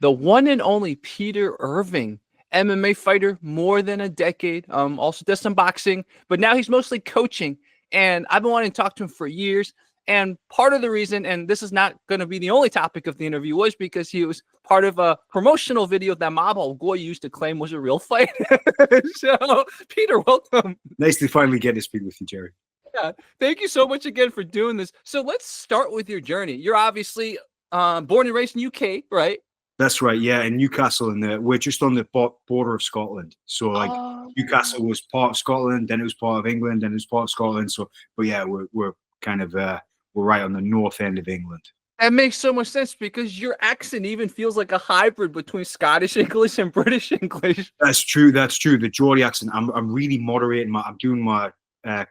the one and only Peter Irving, MMA fighter, more than a decade. Also does some boxing, but now he's mostly coaching. And I've been wanting to talk to him for years. And part of the reason, and this is not going to be the only topic of the interview, was because he was part of a promotional video that Ma Baoguo used to claim was a real fight. So, Peter, welcome. Nice to finally get to speak with you, Jerry. Yeah, thank you so much again for doing this. So let's start with your journey. You're obviously born and raised in UK, right? That's right, yeah, in Newcastle, and we're just on the border of Scotland. So, like, Newcastle was part of Scotland, then it was part of England, then it was part of Scotland. So, but yeah, we're kind of we're right on the north end of England. That makes so much sense because your accent even feels like a hybrid between Scottish English and British English. That's true. That's true. The Geordie accent. I'm really moderating. I'm doing my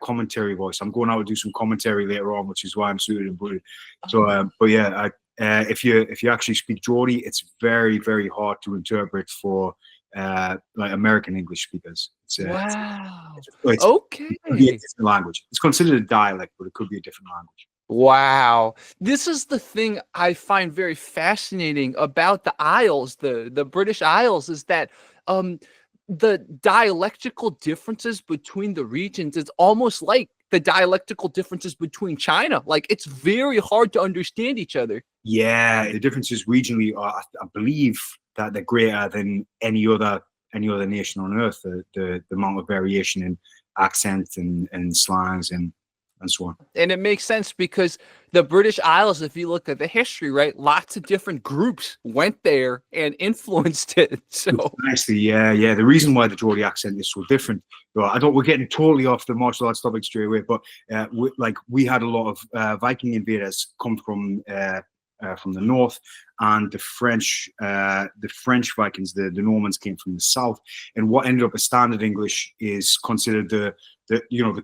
commentary voice. I'm going out to do some commentary later on, which is why I'm suited and booted. So, but yeah, if you actually speak Geordie, it's very, very hard to interpret for like American English speakers. Wow. It's okay. It could be a different language. It's considered a dialect, but it could be a different language. Wow. This is the thing I find very fascinating about the Isles, the British Isles, is that the dialectical differences between the regions is almost like the dialectical differences between China. Like, it's very hard to understand each other. Yeah, the differences regionally are, I believe, that they're greater than any other nation on earth. The amount of variation in accent and slangs and so on. And it makes sense because the British Isles, if you look at the history, right, lots of different groups went there and influenced it. So nicely, yeah. The reason why the Geordie accent is so different, we're getting totally off the martial arts topic straight away, but we had a lot of Viking invaders come from the north, and the French Vikings, the Normans, came from the south. And what ended up as standard English is considered the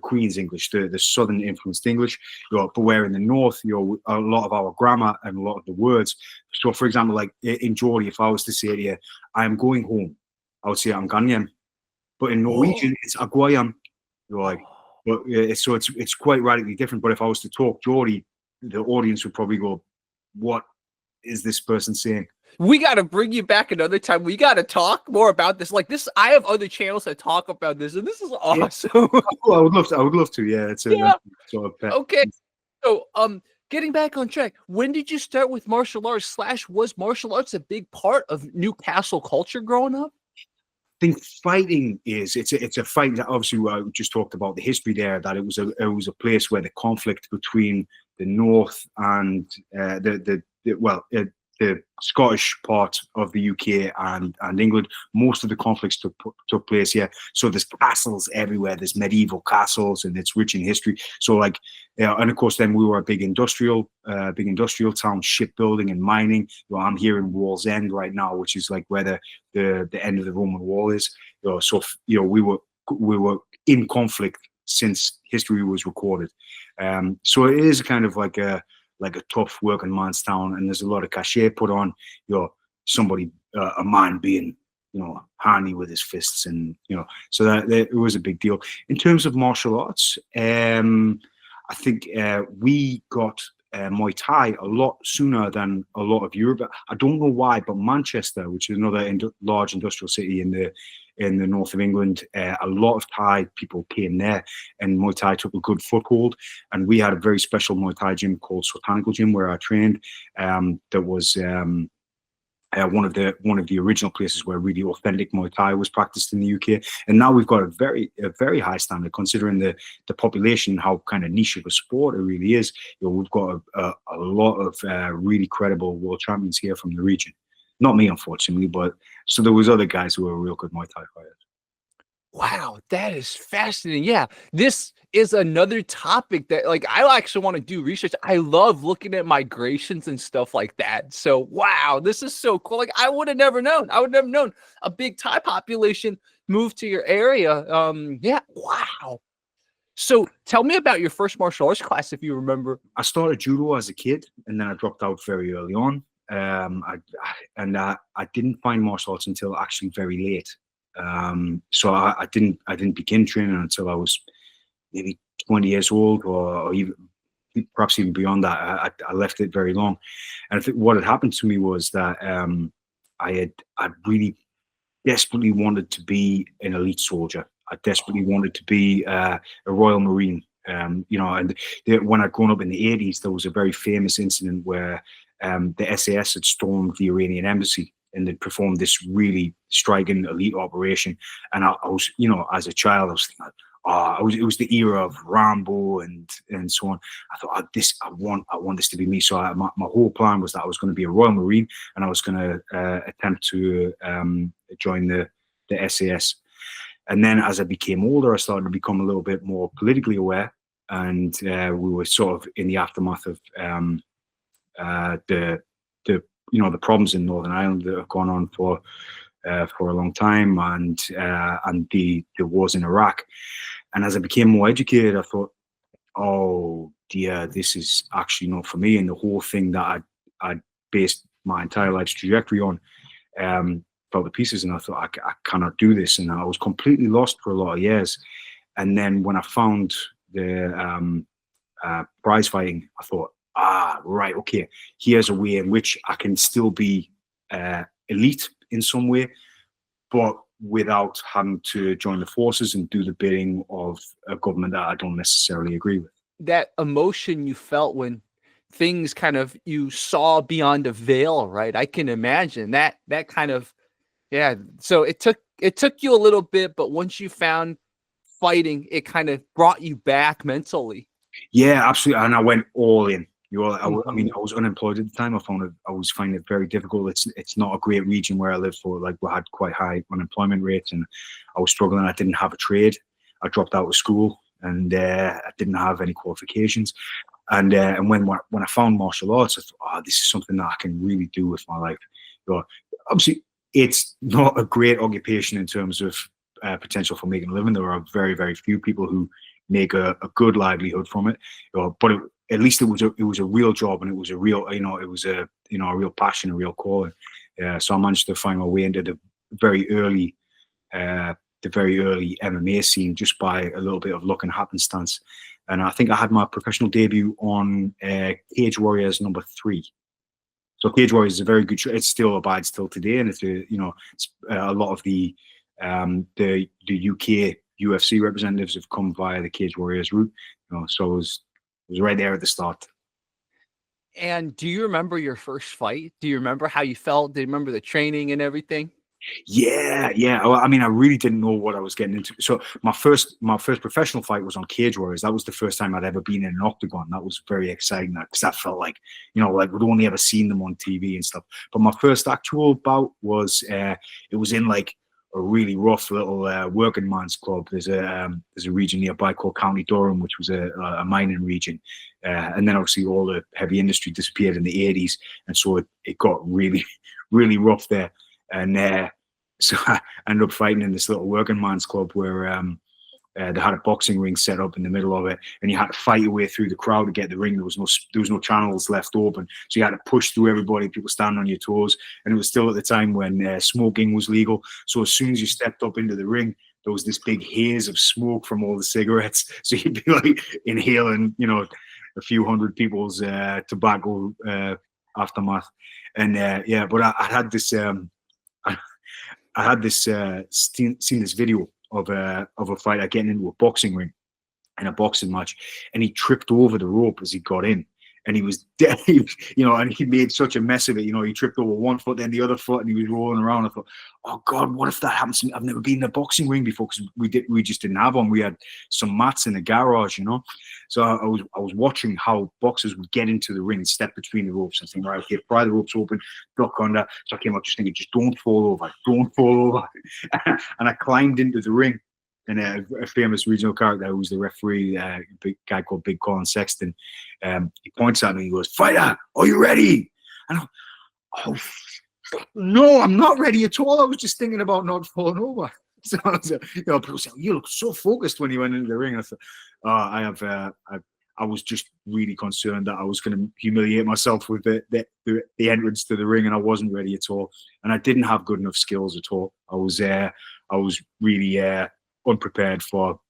Queen's English, the southern influenced English. But where in the north, a lot of our grammar and a lot of the words. So, for example, like in Geordie, if I was to say to you, "I'm going home," I would say "I'm ganyan." But in Norwegian, it's "agwayan." So it's quite radically different. But if I was to talk Geordie, the audience would probably go, "What is this person saying?" We got to bring you back another time. We got to talk more about this. Like this, I have other channels that talk about this, and this is awesome. Yeah. I would love to. Yeah, it's sort of pet. Okay. So, getting back on track, when did you start with martial arts? / was martial arts a big part of Newcastle culture growing up? I think fighting it's a fight that obviously I just talked about the history there, that it was a place where the conflict between the north and the Scottish part of the UK and England, most of the conflicts took place here. So there's castles everywhere. There's medieval castles, and it's rich in history. So and of course, then we were a big industrial town, shipbuilding and mining. I'm here in Wallsend right now, which is like where the end of the Roman Wall is. So we were in conflict since history was recorded. So it is kind of like a tough working man's town, and there's a lot of cachet put on somebody, a man being handy with his fists, and so that it was a big deal. In terms of martial arts, I think we got Muay Thai a lot sooner than a lot of Europe. I don't know why, but Manchester, which is another large industrial city in the north of England, a lot of Thai people came there, and Muay Thai took a good foothold. And we had a very special Muay Thai gym called Botanical Gym where I trained. That was one of the original places where really authentic Muay Thai was practiced in the UK. And now we've got a very high standard, considering the population, how kind of niche of a sport it really is. We've got a lot of really credible world champions here from the region. Not me, unfortunately, but so there was other guys who were real good Muay Thai fighters. Wow, that is fascinating. Yeah, this is another topic that I actually want to do research. I love looking at migrations and stuff like that. So, wow, this is so cool. I would have never known. I would have never known a big Thai population moved to your area. Yeah, wow. So tell me about your first martial arts class, if you remember. I started judo as a kid, and then I dropped out very early on. I didn't find martial arts until actually very late. So I didn't begin training until I was maybe 20 years old, or even perhaps even beyond that. I left it very long. And I think what had happened to me was that I really desperately wanted to be an elite soldier. I desperately wanted to be a Royal Marine. And when I'd grown up in the 80s, there was a very famous incident where the SAS had stormed the Iranian embassy and they'd performed this really striking elite operation. And I was, as a child, I was thinking, it was the era of Rambo and so on. I thought, I want this to be me. So my whole plan was that I was going to be a Royal Marine and I was going to attempt to join the SAS. And then as I became older, I started to become a little bit more politically aware. And we were sort of in the aftermath of the problems in Northern Ireland that have gone on for a long time, and the wars in Iraq. And as I became more educated, I thought, oh dear, this is actually not for me. And the whole thing that I'd based my entire life's trajectory on fell to pieces. And I thought, I cannot do this. And I was completely lost for a lot of years. And then when I found the prize fighting, I thought, right, okay, here's a way in which I can still be elite in some way, but without having to join the forces and do the bidding of a government that I don't necessarily agree with. That emotion you felt when things kind of, you saw beyond a veil, right? I can imagine that kind of, yeah. So it took you a little bit, but once you found fighting, it kind of brought you back mentally. Yeah, absolutely. And I went all in. I mean, I was unemployed at the time. I was finding it very difficult. It's not a great region where I live for. Like, we had quite high unemployment rates, and I was struggling. I didn't have a trade. I dropped out of school, and I didn't have any qualifications. And when I found martial arts, I thought, this is something that I can really do with my life. Obviously, it's not a great occupation in terms of potential for making a living. There are very, very few people who make a good livelihood from it. But at least it was a real job, and it was a real, it was a real passion, a real calling. So I managed to find my way into the very early MMA scene just by a little bit of luck and happenstance. And I think I had my professional debut on Cage Warriors #3. So Cage Warriors is a very good show. It still abides till today, and it's a lot of the UK UFC representatives have come via the Cage Warriors route. So it was right there at the start. And do you remember your first fight? Do you remember how you felt? Do you remember the training and everything? Yeah. Well, I mean, I really didn't know what I was getting into. So my first professional fight was on Cage Warriors. That was the first time I'd ever been in an octagon. That was very exciting because that felt like, like we'd only ever seen them on TV and stuff. But my first actual bout was, it was in like a really rough little working man's club. There's a region nearby called County Durham, which was a mining region. And then obviously all the heavy industry disappeared in the 80s. And so it got really, really rough there. And so I ended up fighting in this little working man's club where they had a boxing ring set up in the middle of it, and you had to fight your way through the crowd to get the ring. There was no channels left open, so you had to push through everybody, people standing on your toes. And it was still at the time when smoking was legal. So as soon as you stepped up into the ring, there was this big haze of smoke from all the cigarettes. So you'd be like inhaling, a few hundred people's tobacco aftermath. And but I had this. I had this seen this video of a fighter getting into a boxing ring in a boxing match, and he tripped over the rope as he got in, and he was dead, and he made such a mess of it. He tripped over one foot, then the other foot, and he was rolling around. I thought, oh God, what if that happens to me? I've never been in a boxing ring before because we just didn't have one. We had some mats in the garage, So I was watching how boxers would get into the ring and step between the ropes and think, right, okay, pry the ropes open, duck under. So I came up just thinking, just don't fall over. And I climbed into the ring. And a famous regional character who's the referee, a big guy called Big Colin Sexton, he points at me and he goes, "Fighter, are you ready?" And I'm, no, I'm not ready at all. I was just thinking about not falling over. So I was, people say, "You look so focused when you went into the ring." I thought, I was just really concerned that I was going to humiliate myself with the entrance to the ring, and I wasn't ready at all. And I didn't have good enough skills at all. I was really unprepared for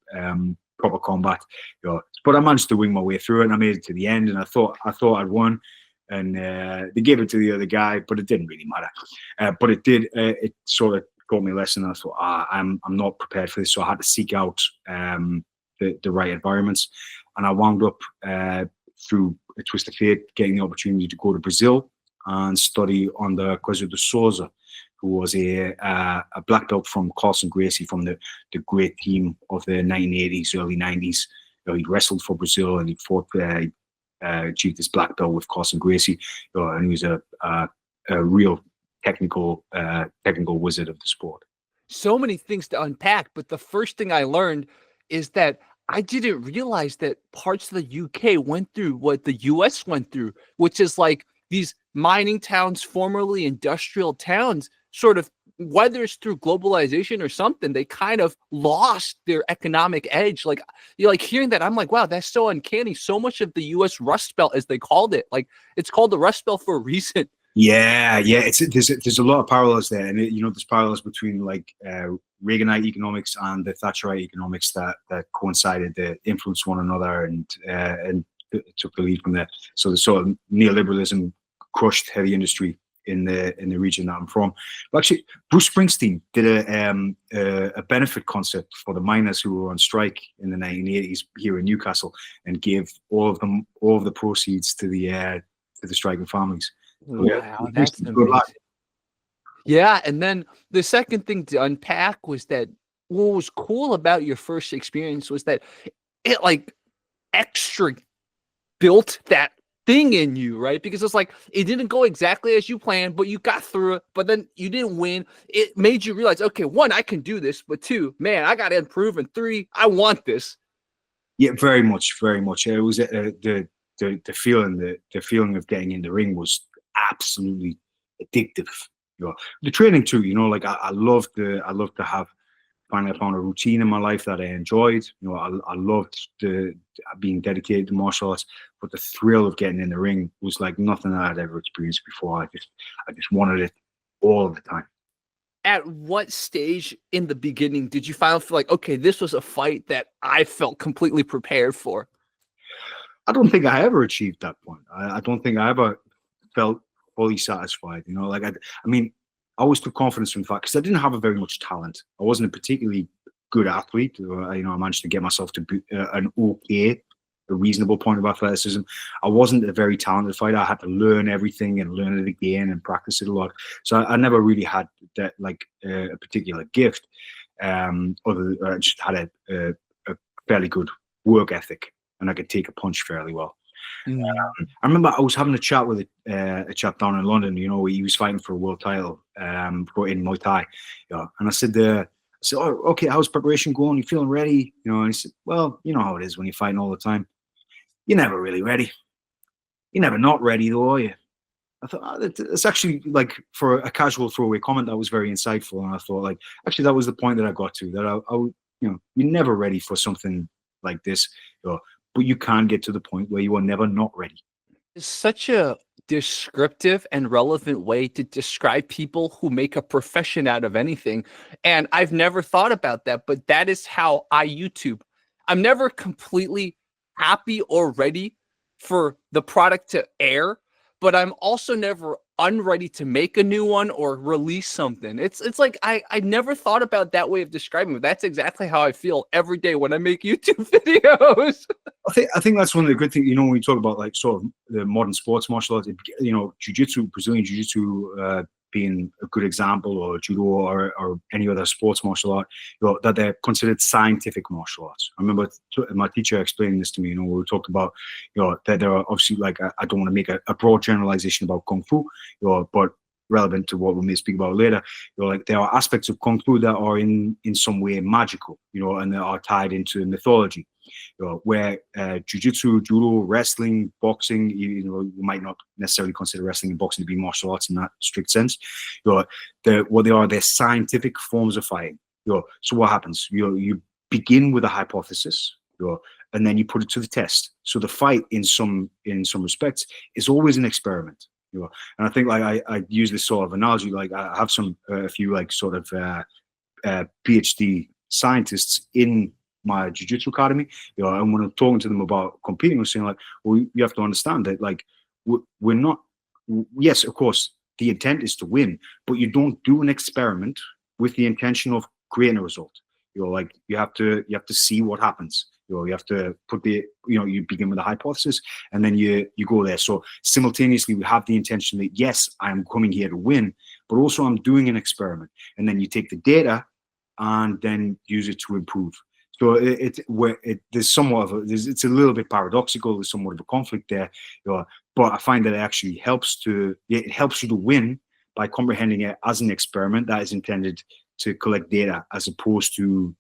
proper combat, but I managed to wing my way through it, and I made it to the end. And I thought I'd won, and they gave it to the other guy, but it didn't really matter. But it did. It sort of taught me a lesson. I thought, I'm not prepared for this, so I had to seek out the right environments, and I wound up through a twist of fate getting the opportunity to go to Brazil and study under Coisa de Souza, who was a black belt from Carlson Gracie, from the great team of the 1980s, early 90s. He wrestled for Brazil and he fought, achieved his black belt with Carlson Gracie, and he was a real technical wizard of the sport. So many things to unpack, but the first thing I learned is that I didn't realize that parts of the UK went through what the US went through, which is like these mining towns, formerly industrial towns, sort of, whether it's through globalization or something, they kind of lost their economic edge. Like, you're like hearing that, I'm like, wow, that's so uncanny. So much of the US Rust Belt, as they called it, like it's called the Rust Belt for a reason. Yeah. There's a lot of parallels there, and there's parallels between like Reaganite economics and the Thatcherite economics that coincided, that influenced one another, and took the lead from there. So the sort of neoliberalism crushed heavy industry in the region that I'm from. But actually, Bruce Springsteen did a benefit concert for the miners who were on strike in the 1980s here in Newcastle, and gave all of the proceeds to the striking families. Wow, that's amazing. Yeah, and then the second thing to unpack was that what was cool about your first experience was that it like extra built that thing in you, right? Because it's like it didn't go exactly as you planned, but you got through it, but then you didn't win. It made you realize, okay, one, I can do this, but two, man, I got to improve, and three, I want this. Yeah, very much. It was the feeling of getting in the ring was absolutely addictive. The training too. Like I love to have finally found a routine in my life that I enjoyed. I loved being dedicated to martial arts, but the thrill of getting in the ring was like nothing that I'd ever experienced before. I just wanted it all the time. At what stage in the beginning did you finally feel like, okay, this was a fight that I felt completely prepared for? I don't think I ever achieved that point. I don't think I ever felt fully satisfied. Like I mean, I always took confidence from the fact, because I didn't have a very much talent. I wasn't a particularly good athlete. I managed to get myself to be a reasonable point of athleticism. I wasn't a very talented fighter. I had to learn everything and learn it again and practice it a lot. So I never really had that like a particular gift. I just had a fairly good work ethic, and I could take a punch fairly well. I remember I was having a chat with a chap down in London. He was fighting for a world title in Muay Thai. And I said, "Oh, okay, how's preparation going? You feeling ready?" And he said, "Well, you know how it is when you're fighting all the time. You're never really ready. You're never not ready, though, are you?" I thought, it's actually, like, for a casual throwaway comment, that was very insightful. And I thought, like, actually, that was the point that I got to, that you're never ready for something like this, but you can get to the point where you are never not ready. It's such a descriptive and relevant way to describe people who make a profession out of anything. And I've never thought about that, but that is how I YouTube. I'm never completely happy or ready for the product to air, but I'm also never unready to make a new one or release something. It's like I never thought about that way of describing it. That's exactly how I feel every day when I make YouTube videos. I think that's one of the good things, when we talk about like sort of the modern sports martial arts, jiu-jitsu, Brazilian jiu-jitsu being a good example, or judo, or any other sports martial art, that they're considered scientific martial arts. I remember my teacher explaining this to me. We talked about, that there are obviously, like, I don't want to make a broad generalization about Kung Fu, but relevant to what we may speak about later, like there are aspects of Kung Fu that are in some way magical, and that are tied into mythology. Where jiu-jitsu, judo, wrestling, boxing, you might not necessarily consider wrestling and boxing to be martial arts in that strict sense. What they are, they're scientific forms of fighting. So what happens? You begin with a hypothesis, and then you put it to the test. So the fight, in some respects, is always an experiment. And I think, like, I use this sort of analogy. Like, I have a few like sort of PhD scientists in my jiu-jitsu academy, and when I'm talking to them about competing, I'm saying, like, well, you have to understand that, like, we're not. Yes, of course, the intent is to win, but you don't do an experiment with the intention of creating a result. Like you have to see what happens. You have to put you begin with a hypothesis and then you go there. So simultaneously, we have the intention that yes, I'm coming here to win, but also I'm doing an experiment. And then you take the data and then use it to improve. So there's somewhat of it's a little bit paradoxical. There's somewhat of a conflict there, but I find that it actually helps you to win by comprehending it as an experiment that is intended to collect data, as opposed to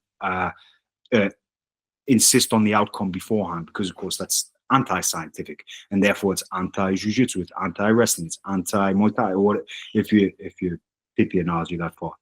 insist on the outcome beforehand, because of course that's anti-scientific, and therefore it's anti-jiu-jitsu, it's anti-wrestling, it's anti-Muay Thai, or if you take the analogy that far.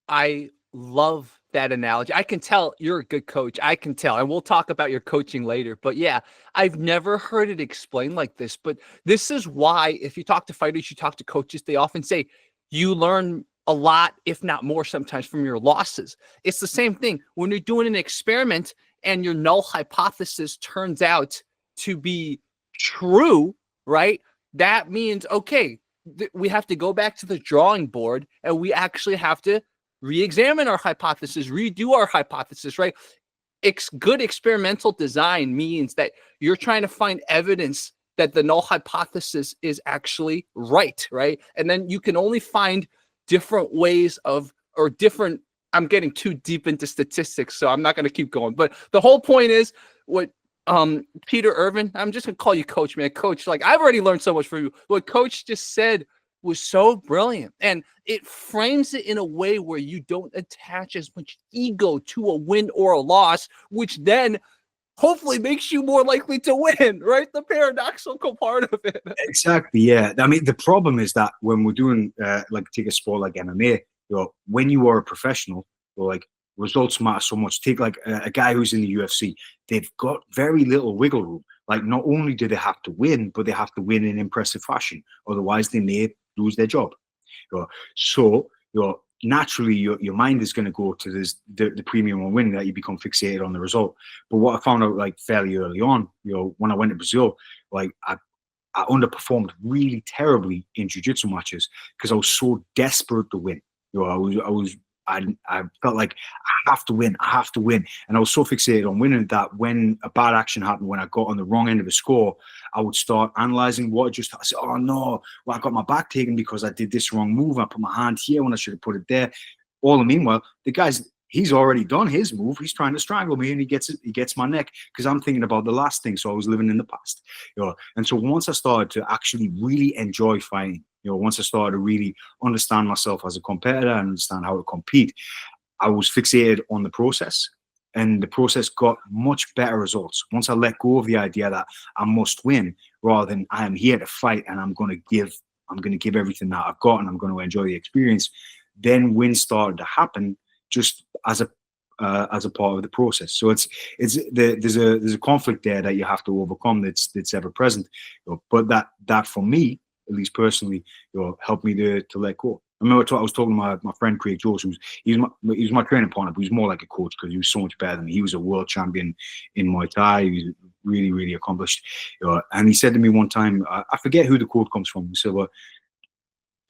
I love that analogy. I can tell you're a good coach. I can tell. And we'll talk about your coaching later. But yeah, I've never heard it explained like this. But this is why, if you talk to fighters, you talk to coaches, they often say you learn a lot, if not more, sometimes from your losses. It's the same thing when you're doing an experiment and your null hypothesis turns out to be true, right? That means, okay, we have to go back to the drawing board and we actually have to re-examine our hypothesis, redo our hypothesis, right? Good experimental design means that you're trying to find evidence that the null hypothesis is actually right? And then you can only find different ways of, or different, I'm getting too deep into statistics, so I'm not going to keep going. But the whole point is what Peter Irving, I'm just going to call you coach, man. Coach, like I've already learned so much from you. What coach just said was so brilliant, and it frames it in a way where you don't attach as much ego to a win or a loss, which then hopefully makes you more likely to win, right? The paradoxical part of it. Exactly, yeah. I mean, the problem is that when we're doing like take a sport like MMA, when you are a professional, like results matter so much. Take like a guy who's in the UFC, they've got very little wiggle room. Like not only do they have to win, but they have to win in impressive fashion. Otherwise, they may lose their job. So naturally your mind is going to go to the premium on winning, that you become fixated on the result. But what I found out like fairly early on, when I went to Brazil, like I underperformed really terribly in jiu-jitsu matches because I was so desperate to win. I felt like I have to win, and I was so fixated on winning that when a bad action happened, when I got on the wrong end of the score, I would start analyzing what I said. Oh no, well I got my back taken because I did this wrong move. I put my hand here when I should have put it there. All the meanwhile, he's already done his move. He's trying to strangle me, and he gets my neck because I'm thinking about the last thing. So I was living in the past, And so once I started to actually really enjoy fighting, once I started to really understand myself as a competitor and understand how to compete, I was fixated on the process, and the process got much better results. Once I let go of the idea that I must win, rather than I am here to fight and I'm going to give everything that I've got and I'm going to enjoy the experience, then wins started to happen just as a part of the process. So there's a conflict there that you have to overcome that's ever present. But that for me, at least personally, helped me to let go. I remember I was talking to my friend Craig Jones, he was my training partner, but he was more like a coach because he was so much better than me. He was a world champion in Muay Thai. He was really, really accomplished. And he said to me one time, I forget who the quote comes from. He said, well,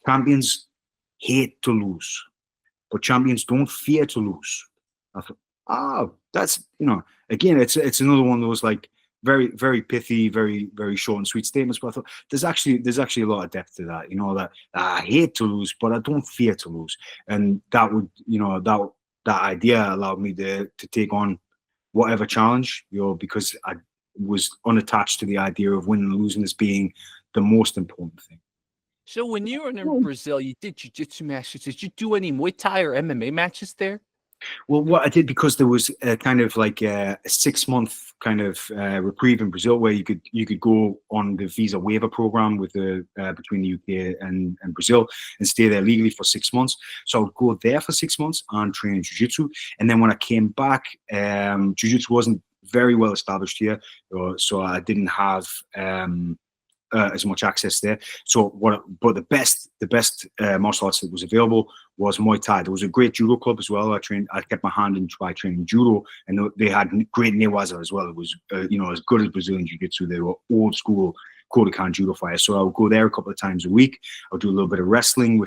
champions hate to lose, but champions don't fear to lose. I thought, that's, again, it's another one of those like very, very pithy, very, very short and sweet statements. But I thought there's actually a lot of depth to that, that I hate to lose, but I don't fear to lose. And that would, that idea allowed me to take on whatever challenge, because I was unattached to the idea of winning and losing as being the most important thing. So when you were in Brazil, you did jiu-jitsu matches. Did you do any Muay Thai or MMA matches there? Well, what I did, because there was a kind of like a 6-month kind of reprieve in Brazil where you could go on the visa waiver program with between the UK and Brazil and stay there legally for 6 months. So I would go there for 6 months and train jiu-jitsu. And then when I came back, jiu-jitsu wasn't very well established here, so I didn't have as much access there. But the best martial arts that was available was Muay Thai. There was a great judo club as well. I kept my hand in by training judo, and they had great newaza as well. It was as good as Brazilian jiu-jitsu. They were old school, Kodokan judo fighters. So I would go there a couple of times a week. I would do a little bit of wrestling we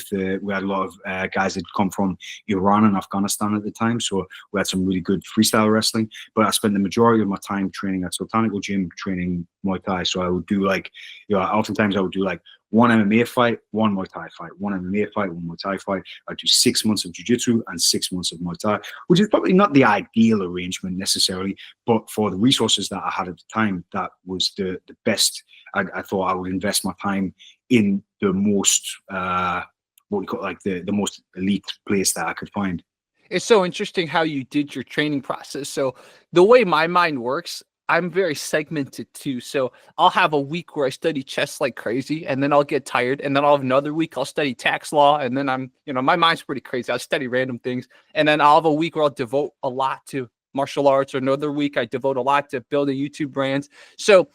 had a lot of guys that come from Iran and Afghanistan at the time. So we had some really good freestyle wrestling. But I spent the majority of my time training at Sultanico Gym, training Muay Thai. So I would do like, oftentimes I would do like one MMA fight, one Muay Thai fight, one MMA fight, one Muay Thai fight. I'd do 6 months of Jiu-Jitsu and 6 months of Muay Thai, which is probably not the ideal arrangement necessarily, but for the resources that I had at the time, that was the best. I thought I would invest my time in the most, what we call like the most elite place that I could find. It's so interesting how you did your training process. So the way my mind works, I'm very segmented too. So I'll have a week where I study chess like crazy, and then I'll get tired, and then I'll have another week I'll study tax law, and then my mind's pretty crazy. I'll study random things, and then I'll have a week where I'll devote a lot to martial arts, or another week I devote a lot to building YouTube brands. So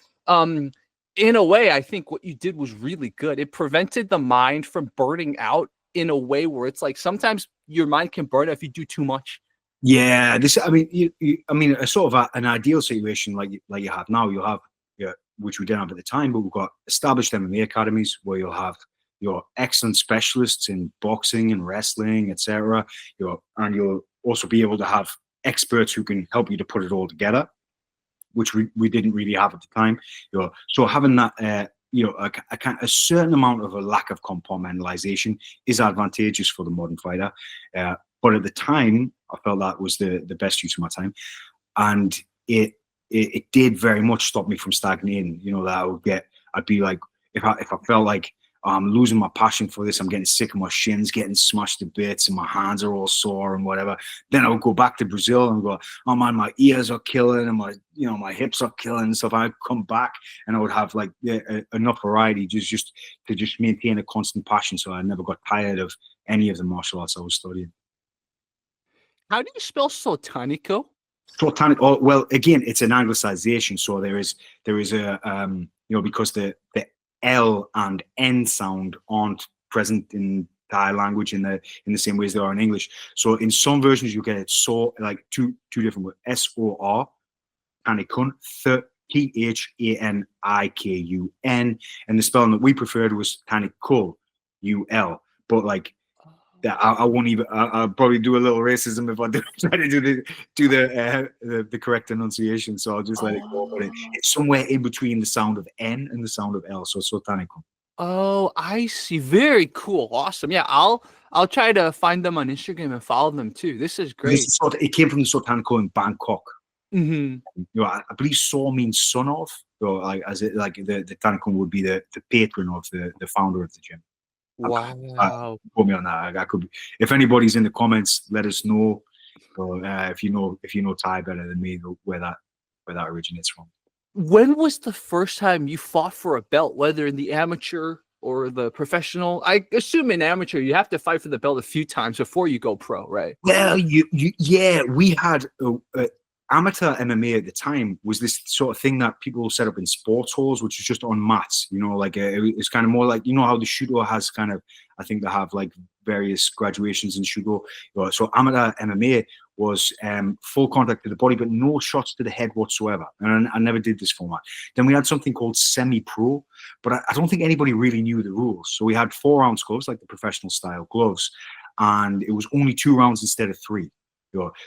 in a way, I think what you did was really good. It prevented the mind from burning out in a way where it's like sometimes your mind can burn out if you do too much. Yeah, I mean, a sort of an ideal situation like you have now. You'll have, which we didn't have at the time, but we've got established MMA academies where you'll have your excellent specialists in boxing and wrestling, etc. And you'll also be able to have experts who can help you to put it all together, which we didn't really have at the time. So having that, a certain amount of a lack of compartmentalization is advantageous for the modern fighter. But at the time, I felt that was the best use of my time, and it did very much stop me from stagnating. That I'd be like, if I felt like I'm losing my passion for this, I'm getting sick of my shins getting smashed to bits, and my hands are all sore and whatever. Then I would go back to Brazil and go, oh man, my ears are killing, and my hips are killing and stuff. I'd come back and I would have like enough variety just to maintain a constant passion, so I never got tired of any of the martial arts I was studying. How do you spell Sultanico? Sultanic. Oh, well, again, it's an anglicization. So there is a because the L and N sound aren't present in Thai language in the same way as they are in English. So in some versions you get it so like two different words: SOR, Tanikun, THANIKUN, and the spelling that we preferred was Tanikul, UL. But like I won't even. I'll probably do a little racism if I try to do the correct enunciation. So I'll just let it go. But it's somewhere in between the sound of N and the sound of L. So Sultanico. Oh, I see. Very cool. Awesome. Yeah, I'll try to find them on Instagram and follow them too. This is great. It came from the Sultanico in Bangkok. Mm-hmm. I believe "so" means son of, or like the Tanikun would be the patron of the founder of the gym. Wow. Put me on that. I could be, if anybody's in the comments, let us know. Or if you know Thai better than me, where that originates from. When was the first time you fought for a belt, whether in the amateur or the professional? I assume in amateur you have to fight for the belt a few times before you go pro, right? Well, we had amateur MMA at the time was this sort of thing that people set up in sports halls, which is just on mats. It's kind of more like, how the Shudo has kind of, I think they have like various graduations in Shudo. So amateur MMA was full contact to the body, but no shots to the head whatsoever. And I never did this format. Then we had something called semi-pro, but I don't think anybody really knew the rules. So we had 4-ounce gloves, like the professional style gloves, and it was only 2 rounds instead of 3.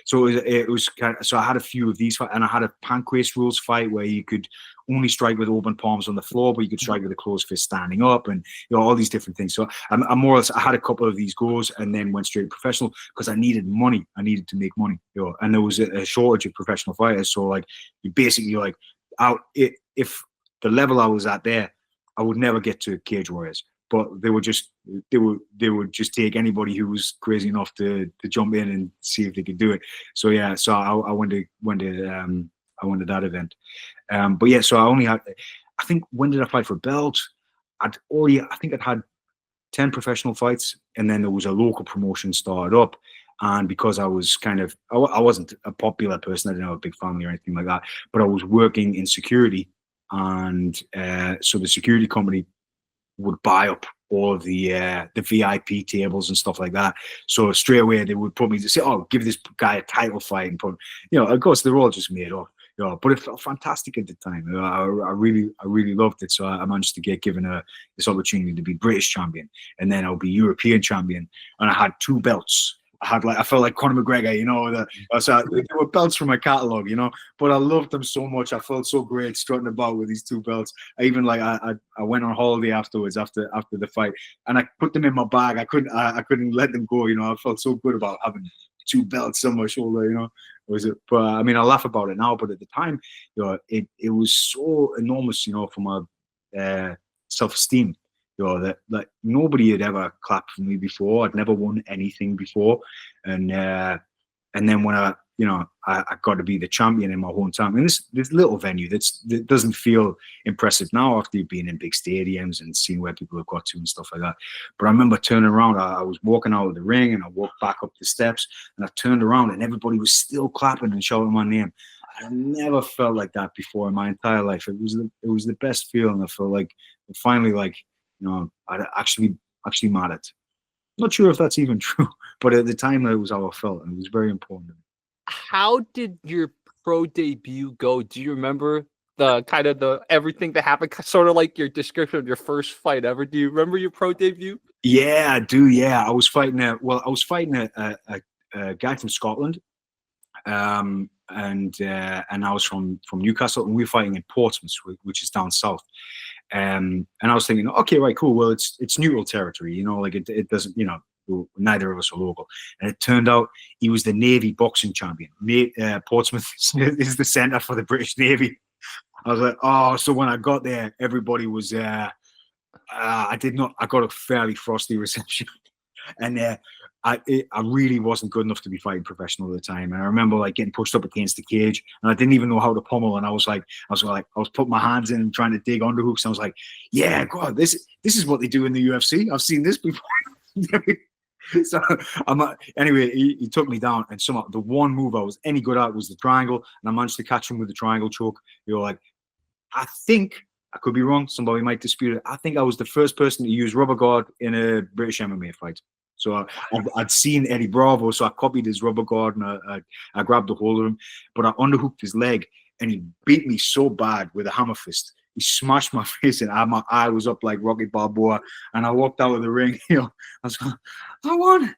So it was kind of, so I had a few of these, and I had a pancrase rules fight where you could only strike with open palms on the floor, but you could strike with a closed fist standing up, and all these different things. So I'm more or less, I had a couple of these goes and then went straight to professional because I needed money. I needed to make money, and there was a shortage of professional fighters. So like you basically like if the level I was at there, I would never get to Cage Warriors. But they would just take anybody who was crazy enough to jump in and see if they could do it. So yeah, so I went to that event. But yeah, so I only had, I think, when did I fight for a belt? I think I'd had 10 professional fights, and then there was a local promotion started up. And because I was I wasn't a popular person, I didn't have a big family or anything like that, but I was working in security, and so the security company would buy up all of the VIP tables and stuff like that. So straight away they would put me to say, "Oh, give this guy a title fight," and put, of course they're all just made up. But it felt fantastic at the time. I really loved it. So I managed to get given this opportunity to be British champion, and then I'll be European champion. And I had 2 belts. I felt like Conor McGregor, so there were belts from my catalog, but I loved them so much. I felt so great strutting about with these 2 belts. I even I went on holiday afterwards after the fight, and I put them in my bag. I couldn't let them go. I felt so good about having 2 belts on my shoulder. Was it? But I mean, I laugh about it now, but at the time, it was so enormous, for my self-esteem. That like nobody had ever clapped for me before. I'd never won anything before, and then when I got to be the champion in my hometown in this little venue that doesn't feel impressive now after you've been in big stadiums and seeing where people have got to and stuff like that. But I remember turning around. I was walking out of the ring and I walked back up the steps and I turned around and everybody was still clapping and shouting my name. I never felt like that before in my entire life. It was the best feeling. I felt like finally I actually mattered. Not sure if that's even true, but at the time that was how I felt, and it was very important to me. How did your pro debut go? Do you remember the kind of the everything that happened? Sort of like your description of your first fight ever. Do you remember your pro debut? Yeah, I do. Yeah, I was fighting a guy from Scotland, and I was from Newcastle, and we were fighting in Portsmouth, which is down south. And I was thinking, okay, right, cool. Well, it's neutral territory, like it doesn't, neither of us are local. And it turned out he was the Navy boxing champion. Portsmouth is the center for the British Navy. I was like, oh, so when I got there, everybody was I got a fairly frosty reception. And I really wasn't good enough to be fighting professional at the time. And I remember like getting pushed up against the cage, and I didn't even know how to pummel. And I was putting my hands in and trying to dig underhooks. And I was like, yeah, God, this is what they do in the UFC. I've seen this before. So anyway, he took me down, and somehow the one move I was any good at was the triangle, and I managed to catch him with the triangle choke. Like, I think I could be wrong. Somebody might dispute it. I think I was the first person to use rubber guard in a British MMA fight. So I'd seen Eddie Bravo, so I copied his rubber guard and I grabbed a hold of him, but I underhooked his leg and he beat me so bad with a hammer fist. He smashed my face and my eye was up like Rocky Balboa, and I walked out of the ring. I was going, I won.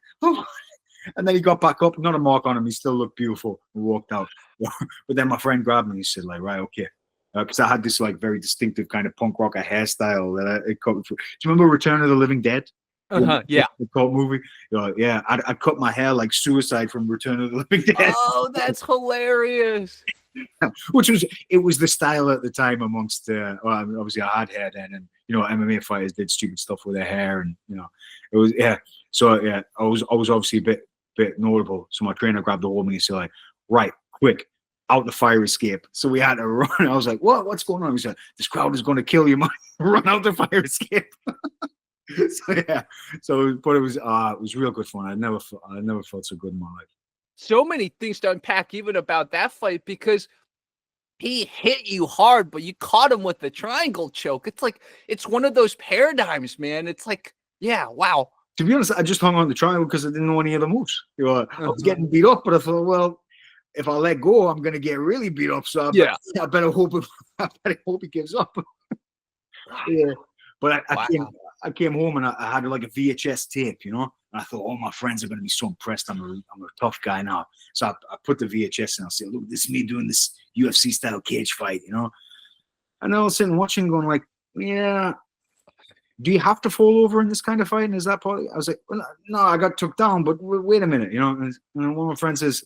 And then he got back up, not a mark on him. He still looked beautiful and walked out. But then my friend grabbed me and he said, like, right, okay. Because I had this like very distinctive kind of punk rocker hairstyle that I cut through. Do you remember Return of the Living Dead? Yeah. The cult movie. Yeah, I cut my hair like Suicide from Return of the Living Dead. Oh, that's hilarious. It was the style at the time amongst obviously I had hair then, and MMA fighters did stupid stuff with their hair, and it was so I was obviously a bit notable. So my trainer grabbed a hold of me and said, like, right, quick, out the fire escape. So we had to run. I was like, what's going on? He said, this crowd is going to kill you, man. Run out the fire escape. But it was real good fun. I never felt so good in my life. So many things to unpack even about that fight, because he hit you hard, but you caught him with the triangle choke. It's like, it's one of those paradigms, man. It's like, yeah, wow. To be honest, I just hung on the triangle because I didn't know any other moves. I was getting beat up, but I thought, well, if I let go, I'm gonna get really beat up. So I better hope he gives up. Yeah, but I came home and I had like a VHS tape, and I thought, all my friends are going to be so impressed. I'm a tough guy now. So I put the VHS and I said, look, this is me doing this UFC style cage fight, And I was sitting watching going like, yeah, do you have to fall over in this kind of fight? And is that part? I was like, well, no, I got took down, but wait a minute, And one of my friends says,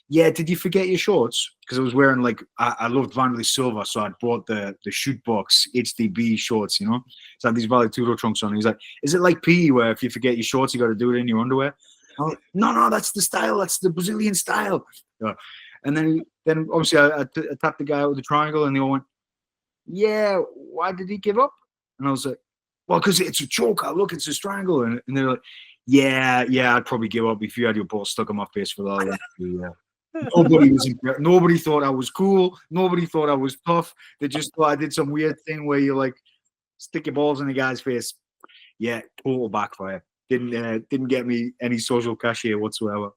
yeah, did you forget your shorts? Because I was wearing I loved Vanderlei Silva, so I bought the shoot box HDB shorts, So I had these Vale Tudo trunks on. He was like, is it like PE where if you forget your shorts, you got to do it in your underwear? I'm like, no, that's the style. That's the Brazilian style. And then obviously I tapped the guy out with the triangle, and they all went, yeah, why did he give up? And I was like, well, because it's a choke. Look, it's a triangle. And they're like, yeah, I'd probably give up if you had your ball stuck on my face for that. Yeah. Nobody thought I was cool. Nobody thought I was tough. They just thought I did some weird thing where you like stick your balls in the guy's face. Yeah, total backfire. Didn't get me any social cachet whatsoever.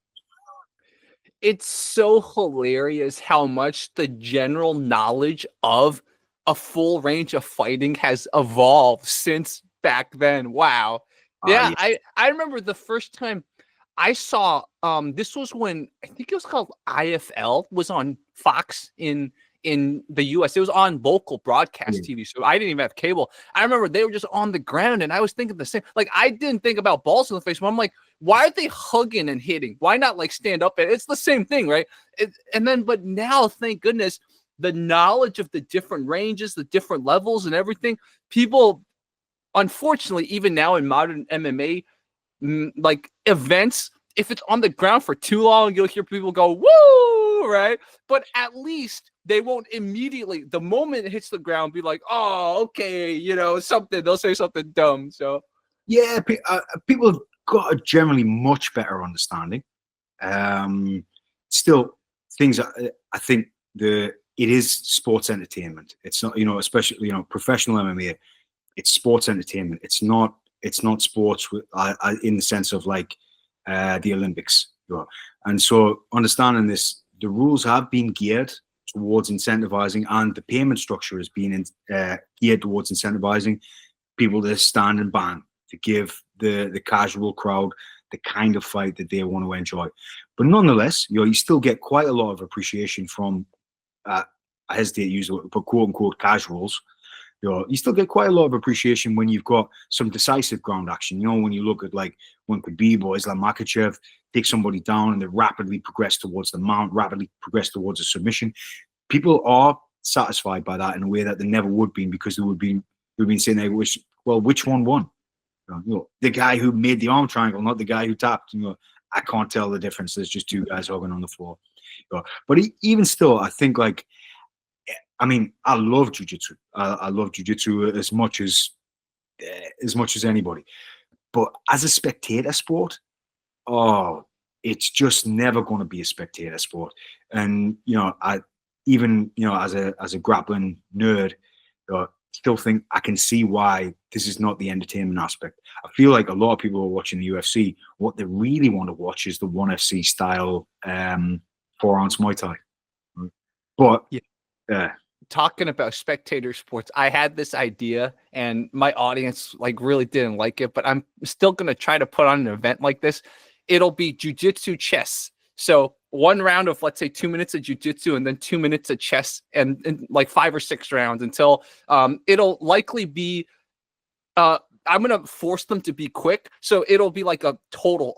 It's so hilarious how much the general knowledge of a full range of fighting has evolved since back then. Wow. Yeah, Yeah. I remember the first time I saw this was when I think it was called IFL was on Fox in the US. It was on local broadcast Yeah. TV. So I didn't even have cable. I remember they were just on the ground and I was thinking the same. Like I didn't think about balls in the face, but I'm like, why are they hugging and hitting? Why not like stand up? And it's the same thing, right? And then, but now, thank goodness, the knowledge of the different ranges, the different levels, and everything. People, unfortunately, even now in modern MMA, like events, if it's on the ground for too long, you'll hear people go, woo, right? But at least they won't immediately, the moment it hits the ground, be like, oh, okay, something. They'll say something dumb. So, Yeah, people have got a generally much better understanding. Still, things I think it is sports entertainment. It's not, especially professional MMA. It's sports entertainment. It's not sports in the sense of like the Olympics. And so understanding this, the rules have been geared towards incentivizing, and the payment structure has been geared towards incentivizing people to stand and bang, to give the casual crowd the kind of fight that they want to enjoy. But nonetheless, you still get quite a lot of appreciation from, I hesitate to use it, but quote unquote casuals. You still get quite a lot of appreciation when you've got some decisive ground action. When you look at like when Khabib or Islam Makhachev take somebody down and they rapidly progress towards the mount, rapidly progress towards a submission, people are satisfied by that in a way that they never would be, because they would be saying, which one won? The guy who made the arm triangle, not the guy who tapped. I can't tell the difference. There's just two guys hugging on the floor. But even still, I think like, I mean, I love jiu-jitsu. I love jiu-jitsu as much as anybody. But as a spectator sport, it's just never going to be a spectator sport. And I even as a grappling nerd, still think I can see why this is not the entertainment aspect. I feel like a lot of people who are watching the UFC, what they really want to watch is the ONE FC style 4-ounce Muay Thai. But yeah. Talking about spectator sports, I had this idea and my audience like really didn't like it, but I'm still going to try to put on an event like this. It'll be jiu-jitsu chess. So one round of, let's say, 2 minutes of jiu-jitsu and then 2 minutes of chess, and like 5 or 6 rounds until it'll likely be I'm going to force them to be quick. So it'll be like a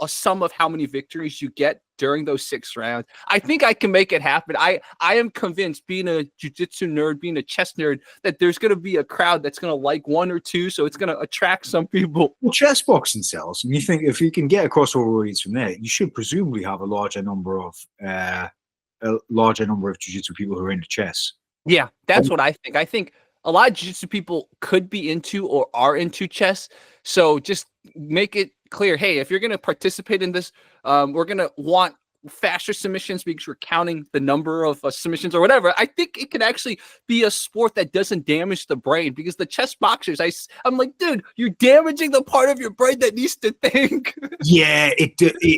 sum of how many victories you get during those 6 rounds. I think I can make it happen. I am convinced, being a jiu-jitsu nerd, being a chess nerd, that there's going to be a crowd that's going to like one or two. So it's going to attract some people. Well, chess boxing sells. And you think if you can get a crossover audience from there, you should presumably have a larger number of jiu-jitsu people who are into chess. Yeah, that's what I think. I think a lot of jiu-jitsu people could be into or are into chess. So just make it clear, hey, if you're going to participate in this, we're going to want faster submissions because we're counting the number of submissions or whatever. I think it can actually be a sport that doesn't damage the brain, because the chess boxers, I'm like, dude, you're damaging the part of your brain that needs to think. Yeah, it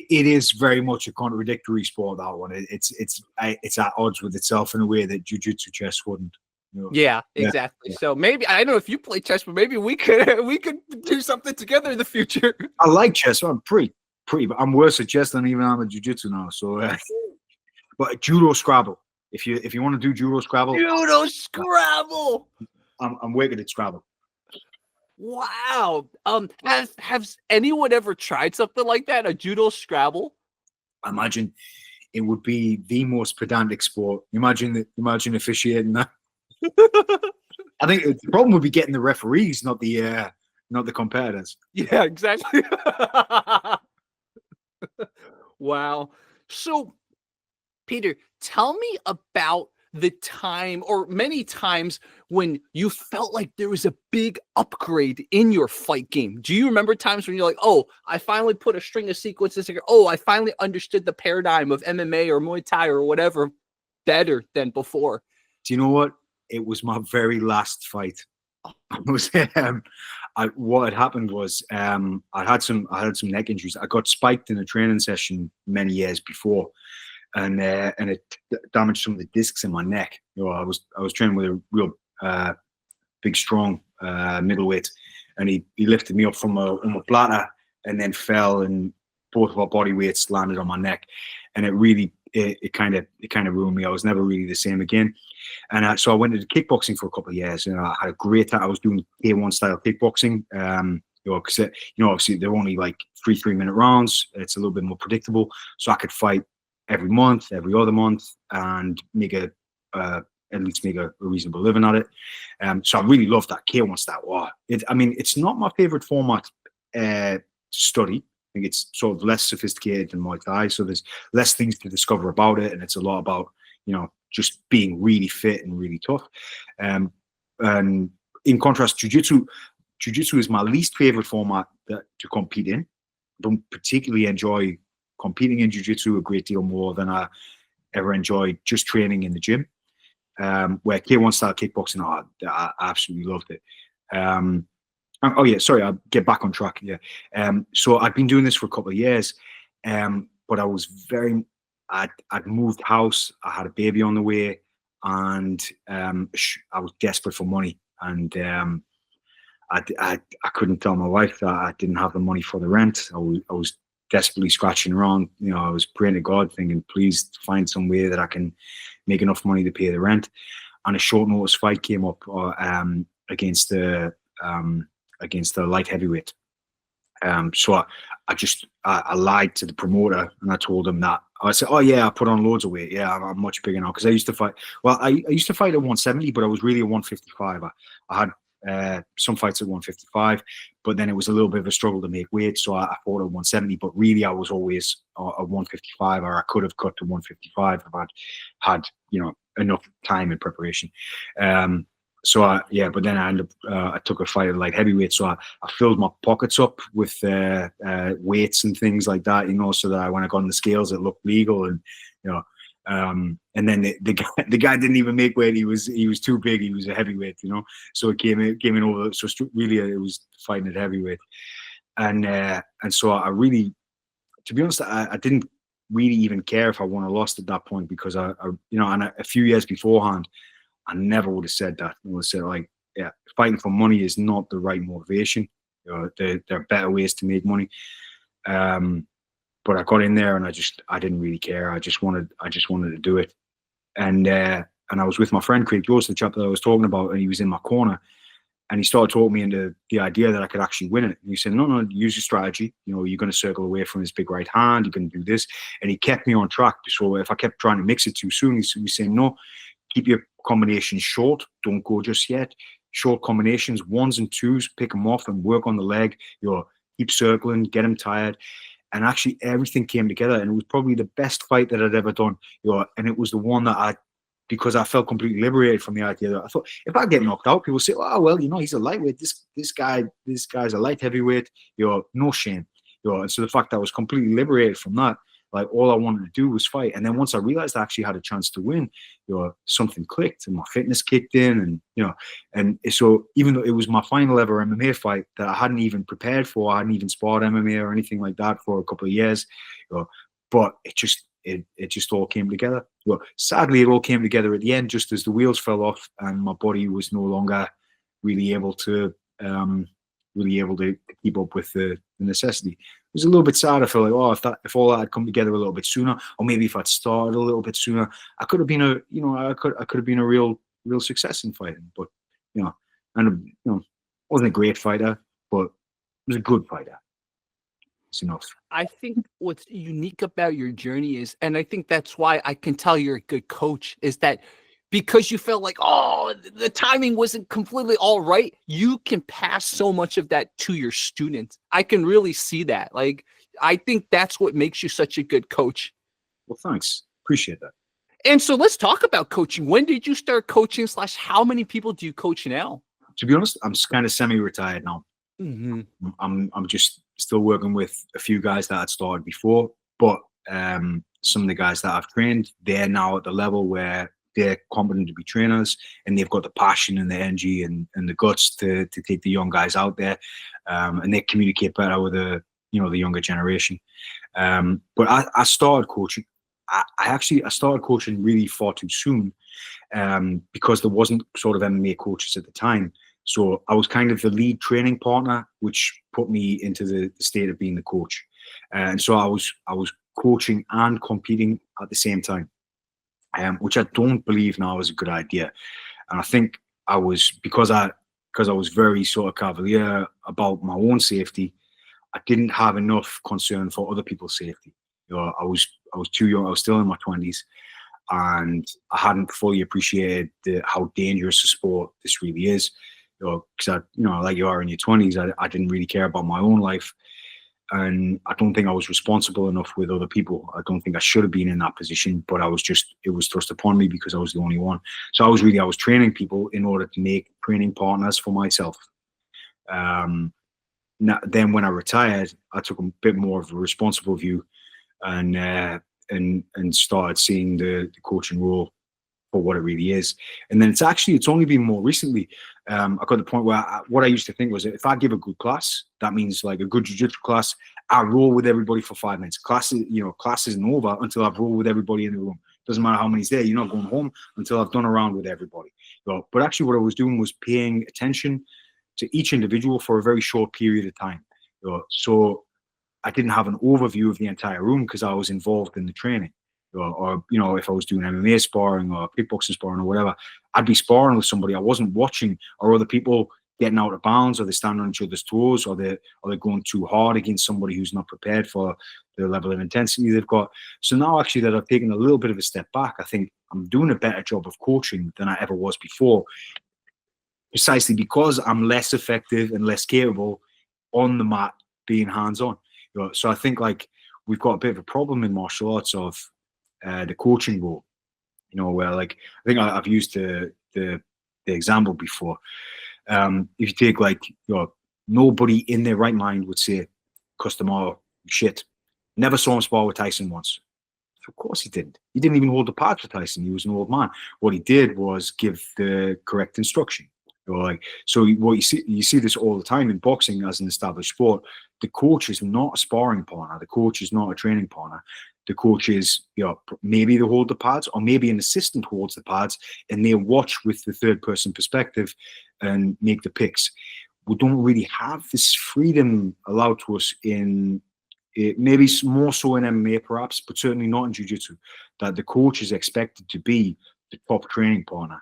is very much a contradictory sport, that one. It's at odds with itself in a way that jiu-jitsu chess wouldn't. Yeah, exactly. Yeah. So maybe, I don't know if you play chess, but maybe we could do something together in the future. I like chess. I'm pretty. I'm worse at chess than even I'm at jiu-jitsu now. So, but judo Scrabble. If you want to do judo Scrabble, I'm wicked at Scrabble. Wow. Has anyone ever tried something like that? A judo Scrabble? I imagine it would be the most pedantic sport. Imagine officiating that. I think the problem would be getting the referees, not the competitors. Yeah, exactly. Wow. So, Peter, tell me about the time, or many times, when you felt like there was a big upgrade in your fight game. Do you remember times when you're like, oh, I finally put a string of sequences here. Oh, I finally understood the paradigm of MMA or Muay Thai or whatever better than before? Do you know what? It was my very last fight. What had happened was I had some neck injuries. I got spiked in a training session many years before, and it damaged some of the discs in my neck. I was training with a real big, strong middleweight, and he lifted me up from a platter and then fell, and both of our body weights landed on my neck, and it really it kind of ruined me. I was never really the same again, and so I went into kickboxing for a couple of years, and I had a great time. I was doing K1 style kickboxing. Because obviously they're only like 3-minute rounds. It's a little bit more predictable, so I could fight every month, every other month, and make at least make a reasonable living at it. So I really loved that K1 style. Wow. It's not my favorite format to study. I think it's sort of less sophisticated than Muay Thai, so there's less things to discover about it, and it's a lot about just being really fit and really tough. And in contrast, Jiu-Jitsu is my least favorite format to compete in. I don't particularly enjoy competing in Jiu-Jitsu a great deal more than I ever enjoyed just training in the gym. Where K1 style kickboxing, I absolutely loved it. I'll get back on track. So I'd been doing this for a couple of years, but I was I'd moved house, I had a baby on the way, and I was desperate for money, and I couldn't tell my wife that I didn't have the money for the rent. I was desperately scratching around. I was praying to God, thinking, please find some way that I can make enough money to pay the rent. And a short notice fight came up against the light heavyweight. So I lied to the promoter, and I told him that. I said, "Oh yeah, I put on loads of weight. Yeah, I'm much bigger now." Because I used to fight. Well, I used to fight at 170, but I was really at 155. I had some fights at 155, but then it was a little bit of a struggle to make weight, so I fought at 170. But really, I was always at 155, or I could have cut to 155 if I'd had enough time in preparation. But then I ended up, I took a fight at light heavyweight, so I filled my pockets up with weights and things like that, so that when I got on the scales, it looked legal, and and then the guy didn't even make weight. He was too big. He was a heavyweight, so it came in over. So really, it was fighting at heavyweight, and so I really, to be honest, I didn't really even care if I won or lost at that point, because and a few years beforehand, I never would have said that. I would have said, like, yeah, fighting for money is not the right motivation. There are better ways to make money. But I got in there, and I didn't really care. I just wanted to do it. And I was with my friend Craig Joseph, the chap that I was talking about, and he was in my corner, and he started talking me into the idea that I could actually win it. And he said, no, use your strategy. You're going to circle away from his big right hand. You're going to do this. And he kept me on track. So if I kept trying to mix it too soon, he's saying, no, keep your combinations short. Don't go just yet. Short combinations, 1s and 2s, pick them off and work on the leg. Keep circling, get him tired. And actually, everything came together, and it was probably the best fight that I'd ever done. And it was the one that because I felt completely liberated from the idea that I thought, if I get knocked out, people say, "Oh well, he's a lightweight. This guy's a light heavyweight. No shame." And so the fact that I was completely liberated from that, like, all I wanted to do was fight. And then once I realized I actually had a chance to win, something clicked, and my fitness kicked in, and so even though it was my final ever MMA fight that I hadn't even prepared for, I hadn't even sparred MMA or anything like that for a couple of years, but it just all came together. Sadly, it all came together at the end, just as the wheels fell off, and my body was no longer really able to keep up with the necessity. It was a little bit sad. I felt like, if all that had come together a little bit sooner, or maybe if I'd started a little bit sooner, I could have been I could have been a real success in fighting. But wasn't a great fighter, but was a good fighter. It's enough. I think what's unique about your journey is, and I think that's why I can tell you're a good coach, is that because you felt like, the timing wasn't completely all right, you can pass so much of that to your students. I can really see that. Like, I think that's what makes you such a good coach. Well, thanks. Appreciate that. And so let's talk about coaching. When did you start coaching / how many people do you coach now? To be honest, I'm kind of semi-retired now. Mm-hmm. I'm just still working with a few guys that I'd started before, but some of the guys that I've trained, they're now at the level where they're competent to be trainers, and they've got the passion and the energy and the guts to take the young guys out there, and they communicate better with the younger generation. But I started coaching I started coaching really far too soon, because there wasn't sort of MMA coaches at the time. So I was kind of the lead training partner, which put me into the state of being the coach. And so I was coaching and competing at the same time, which I don't believe now is a good idea. And I think I was because I was very sort of cavalier about my own safety. I didn't have enough concern for other people's safety. I was too young. I was still in my 20s, and I hadn't fully appreciated how dangerous a sport this really is. Because like you are in your 20s, I didn't really care about my own life, and I don't think I was responsible enough with other people. I don't think I should have been in that position, but it was thrust upon me because I was the only one. So I was training people in order to make training partners for myself. Then when I retired, I took a bit more of a responsible view, and started seeing the coaching role for what it really is. And then it's only been more recently. I got to the point where what I used to think was, if I give a good class, that means like a good jiu-jitsu class, I roll with everybody for 5 minutes. Class isn't over until I've rolled with everybody in the room. Doesn't matter how many's there. You're not going home until I've done a round with everybody. But actually what I was doing was paying attention to each individual for a very short period of time. So I didn't have an overview of the entire room because I was involved in the training. Or if I was doing MMA sparring or kickboxing sparring or whatever, I'd be sparring with somebody. I wasn't watching, or other people getting out of bounds, or they stand on each other's toes, or they're going too hard against somebody who's not prepared for the level of intensity they've got. So now actually that I've taken a little bit of a step back, I think I'm doing a better job of coaching than I ever was before, precisely because I'm less effective and less capable on the mat being hands-on. So I think like we've got a bit of a problem in martial arts of the coaching role, where like I think I've used the example before. If you take like nobody in their right mind would say Customaro shit. Never saw him spar with Tyson once. So of course he didn't. He didn't even hold the pads for Tyson. He was an old man. What he did was give the correct instruction. So what you see this all the time in boxing as an established sport. The coach is not a sparring partner. The coach is not a training partner. The coach is, maybe they hold the pads, or maybe an assistant holds the pads, and they watch with the third person perspective and make the picks. We don't really have this freedom allowed to us in maybe more so in MMA perhaps, but certainly not in jiu-jitsu, that the coach is expected to be the top training partner.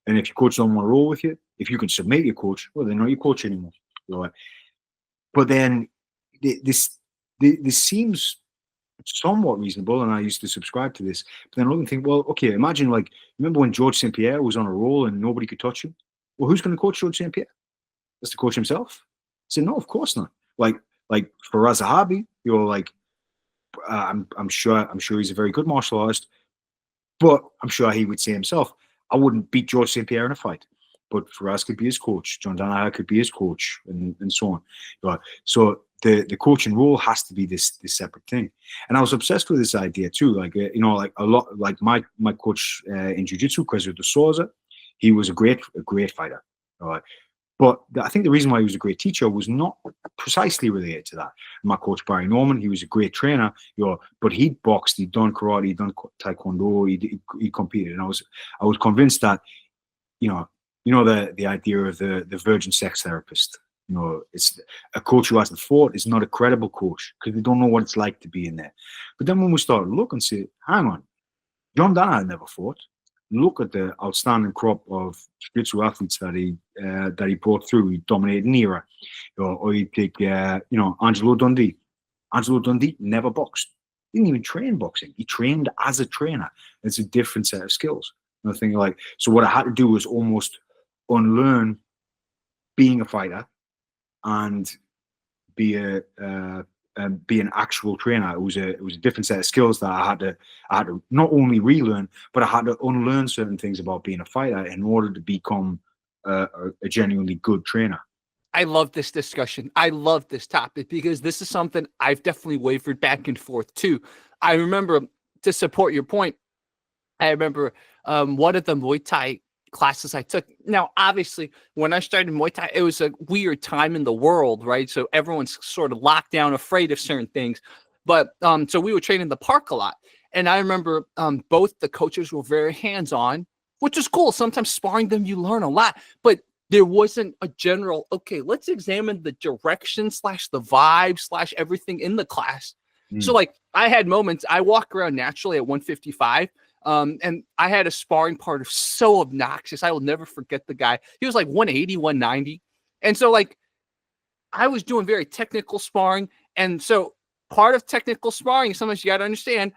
And if your coach don't want to roll with you, if you can submit your coach, well, they're not your coach anymore. But then this seems somewhat reasonable, and I used to subscribe to this. But then I look and think, well, okay, imagine like, remember when George St. Pierre was on a roll and nobody could touch him? Well, who's going to coach George St. Pierre? That's the coach himself. I said, no, of course not. Like Faraz Zahabi, I'm sure he's a very good martial artist, but I'm sure he would say himself, I wouldn't beat George St. Pierre in a fight. But Faraz could be his coach, John Danaher could be his coach, and so on. So the coaching role has to be this separate thing. And I was obsessed with this idea too. Like a lot, like my coach in jiu-jitsu, Cresio de Souza, he was a great fighter. But I think the reason why he was a great teacher was not precisely related to that. My coach Barry Norman, he was a great trainer, but he'd boxed, he'd done karate, he'd done taekwondo, he competed, and I was convinced that, the idea of the virgin sex therapist. It's a coach who hasn't fought is not a credible coach because they don't know what it's like to be in there. But then when we start to look and say, hang on, John Danaher never fought. Look at the outstanding crop of jiu-jitsu athletes that he brought through. He dominated an era. Or you take, Angelo Dundee. Angelo Dundee never boxed. Didn't even train boxing. He trained as a trainer. It's a different set of skills. Nothing like, so what I had to do was almost unlearn being a fighter and be an actual trainer. It was a different set of skills that I had to not only relearn, but I had to unlearn certain things about being a fighter in order to become a genuinely good trainer. I love this discussion. I love this topic because this is something I've definitely wavered back and forth too. I remember, to support your point, I remember one of the Muay Thai classes I took. Now, obviously, when I started Muay Thai, it was a weird time in the world, right? So everyone's sort of locked down, afraid of certain things. But so we would train in the park a lot. And I remember both the coaches were very hands-on, which is cool. Sometimes sparring them, you learn a lot, but there wasn't a general, okay, let's examine the direction slash the vibe slash everything in the class. So like I had moments, I walk around naturally at 155. And I had a sparring partner so obnoxious. I will never forget the guy. He was like 180, 190. And so like I was doing very technical sparring. And so part of technical sparring, sometimes you got to understand,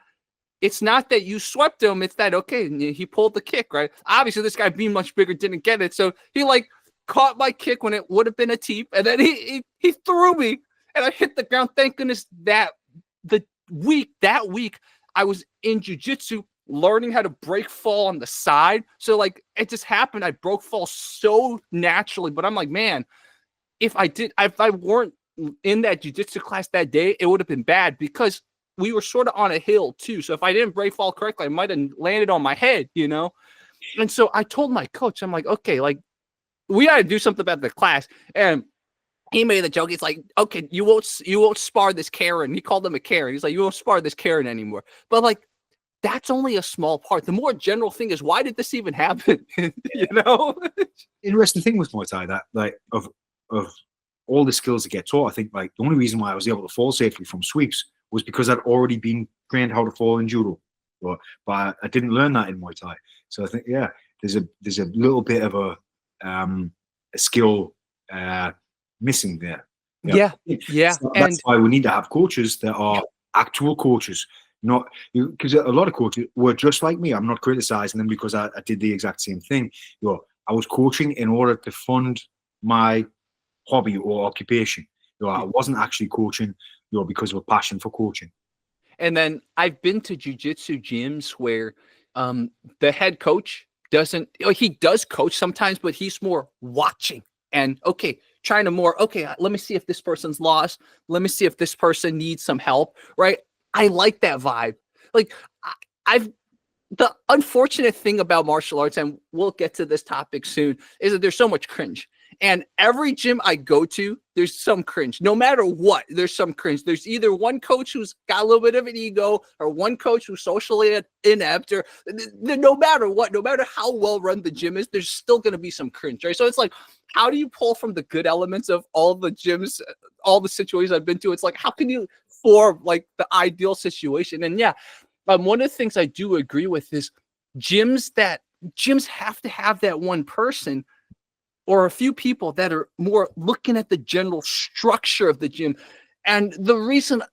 it's not that you swept him. It's that, okay, he pulled the kick, right? Obviously, this guy being much bigger didn't get it. So he like caught my kick when it would have been a teep. And then he threw me and I hit the ground. Thank goodness that week I was in jiu-jitsu learning how to break fall on the side. So like it just happened. I broke fall so naturally, but I'm like, man, if I weren't in that jiu-jitsu class that day, it would have been bad because we were sort of on a hill too. So if I didn't break fall correctly, I might have landed on my head, you know? And so I told my coach, I'm like, okay, like we got to do something about the class. And he made the joke. He's like, okay, you won't spar this Karen. He called him a Karen. He's like, you won't spar this Karen anymore. But like, that's only a small part. The more general thing is, why did this even happen? You know? Interesting thing with Muay Thai, that like of all the skills that get taught, I think like the only reason why I was able to fall safely from sweeps was because I'd already been trained how to fall in judo, but I didn't learn that in Muay Thai. So I think there's a little bit of a skill missing there. Yeah. So that's why we need to have coaches that are actual coaches, not because a lot of coaches were just like me. I'm not criticizing them because I did the exact same thing. I was coaching in order to fund my hobby or occupation. I wasn't actually coaching because of a passion for coaching. And then I've been to jiu-jitsu gyms where the head coach he does coach sometimes, but he's more watching and trying to let me see if this person's lost. Let me see if this person needs some help, right? I like that vibe. Like the unfortunate thing about martial arts, and we'll get to this topic soon, is that there's so much cringe. And every gym I go to, there's some cringe. No matter what, there's some cringe. There's either one coach who's got a little bit of an ego or one coach who's socially inept, or no matter what, no matter how well run the gym is, there's still going to be some cringe, right? So it's like, how do you pull from the good elements of all the gyms, all the situations I've been to? It's like, how can you form like the ideal situation? And one of the things I do agree with is gyms have to have that one person or a few people that are more looking at the general structure of the gym. And the reason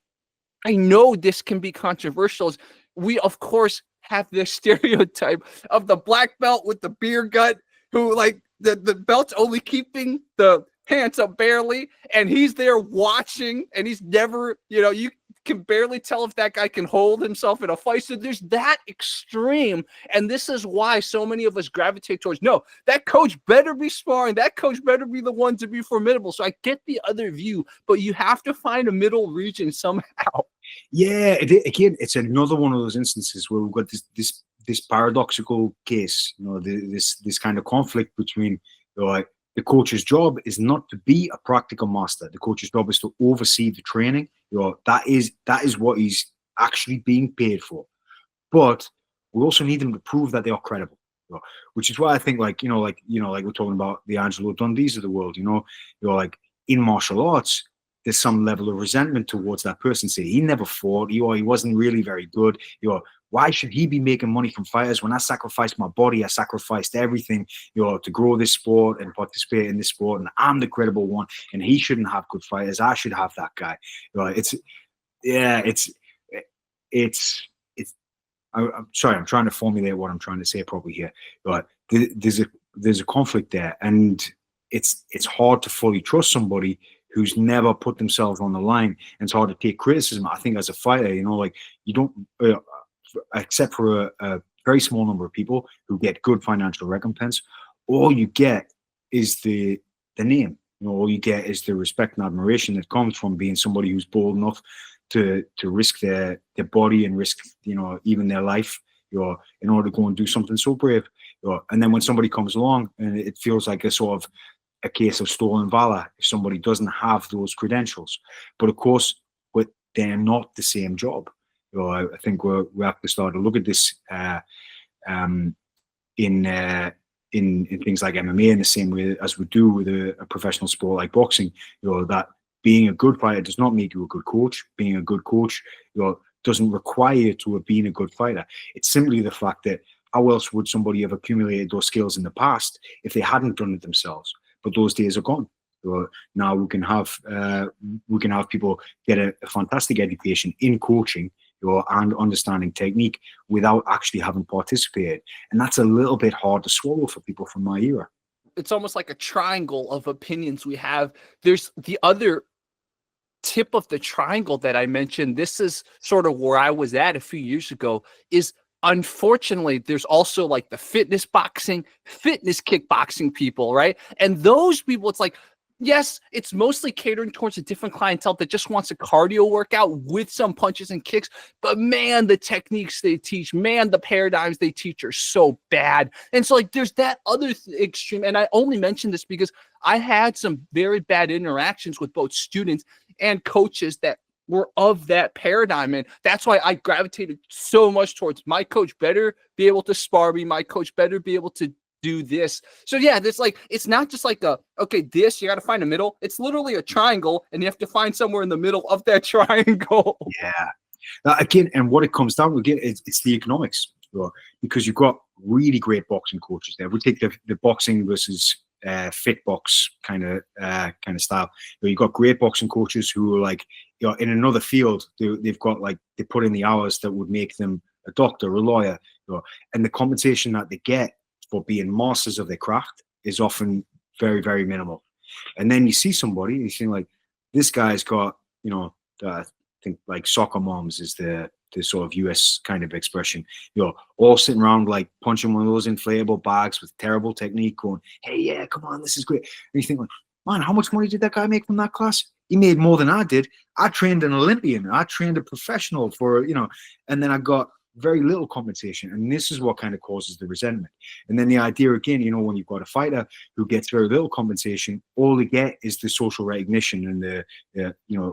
I know this can be controversial is we, of course, have this stereotype of the black belt with the beer gut who like the belt's only keeping the pants up barely, and he's there watching, and he's never, you can barely tell if that guy can hold himself in a fight. So there's that extreme. And this is why so many of us gravitate towards, no, that coach better be sparring. That coach better be the one to be formidable. So I get the other view, but you have to find a middle region somehow. Yeah, again, it's another one of those instances where we've got this paradoxical case, this kind of conflict between, like, the coach's job is not to be a practical master. The coach's job is to oversee the training. That is what he's actually being paid for. But we also need them to prove that they are credible. Which is why I think, like we're talking about the Angelo Dundees of the world. Like in martial arts, there's some level of resentment towards that person. Say he never fought. He wasn't really very good. Why should he be making money from fighters when I sacrificed my body? I sacrificed everything, to grow this sport and participate in this sport, and I'm the credible one. And he shouldn't have good fighters. I should have that guy. I'm sorry. I'm trying to formulate what I'm trying to say properly here. But there's a conflict there, and it's hard to fully trust somebody who's never put themselves on the line, and it's hard to take criticism. I think as a fighter, like you don't. Except for a very small number of people who get good financial recompense, all you get is the name. All you get is the respect and admiration that comes from being somebody who's bold enough to risk their body and risk, even their life, in order to go and do something so brave. And then when somebody comes along and it feels like a sort of a case of stolen valor if somebody doesn't have those credentials. But of course, they're not the same job. I think we have to start to look at this um, in things like MMA in the same way as we do with a professional sport like boxing. That being a good fighter does not make you a good coach. Being a good coach, doesn't require you to have been a good fighter. It's simply the fact that how else would somebody have accumulated those skills in the past if they hadn't done it themselves? But those days are gone. Now we can have people get a fantastic education in coaching, and understanding technique without actually having participated, and that's a little bit hard to swallow for people from my era. It's almost like a triangle of opinions we have. There's the other tip of the triangle that I mentioned. This is sort of where I was at a few years ago. Is unfortunately, there's also like the fitness boxing, fitness kickboxing people, right? And those people, it's like, yes, it's mostly catering towards a different clientele that just wants a cardio workout with some punches and kicks. But man, the techniques they teach, man, the paradigms they teach are so bad. And so, like, there's that other extreme. And I only mention this because I had some very bad interactions with both students and coaches that were of that paradigm. And that's why I gravitated so much towards my coach better be able to spar me, my coach better be able to do this. So yeah, this like, it's not just like this, you got to find a middle. It's literally a triangle and you have to find somewhere in the middle of that triangle. Yeah. Now, again, and what it comes down to, again, it's the economics, because you've got really great boxing coaches there. We take the boxing versus fit box kind of style. You've got great boxing coaches who are like, in another field, they've got like, they put in the hours that would make them a doctor, a lawyer, and the compensation that they get for being masters of their craft is often very, very minimal. And then you see somebody, you think like, this guy's got, I think like soccer moms is the sort of US kind of expression, all sitting around like punching one of those inflatable bags with terrible technique going, hey, yeah, come on, this is great. And you think like, man, how much money did that guy make from that class? He made more than I did. I trained an Olympian. I trained a professional for, and then I got very little compensation. And this is what kind of causes the resentment. And then the idea again, when you've got a fighter who gets very little compensation, all they get is the social recognition and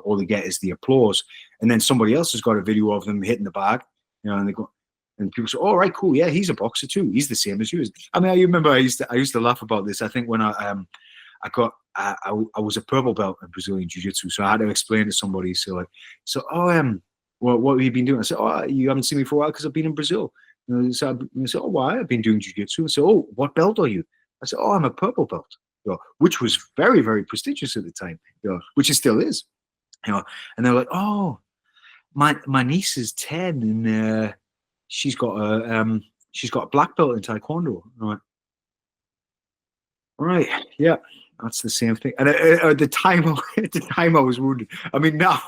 all they get is the applause. And then somebody else has got a video of them hitting the bag, and they go, and people say, "Oh, right, cool, yeah, he's a boxer too. He's the same as you." I mean, I remember I used to laugh about this. I think when I was a purple belt in Brazilian Jiu-Jitsu, so I had to explain to somebody. So what have you been doing? I said, oh, you haven't seen me for a while because I've been in Brazil. So I said, oh, why? I've been doing jiu-jitsu. I said, oh, what belt are you? I said, oh, I'm a purple belt, which was very, very prestigious at the time, which it still is. And they're like, oh, my niece is 10 and she's got a black belt in Taekwondo. And I'm like, right, yeah. That's the same thing. And at the time I was wounded. I mean, now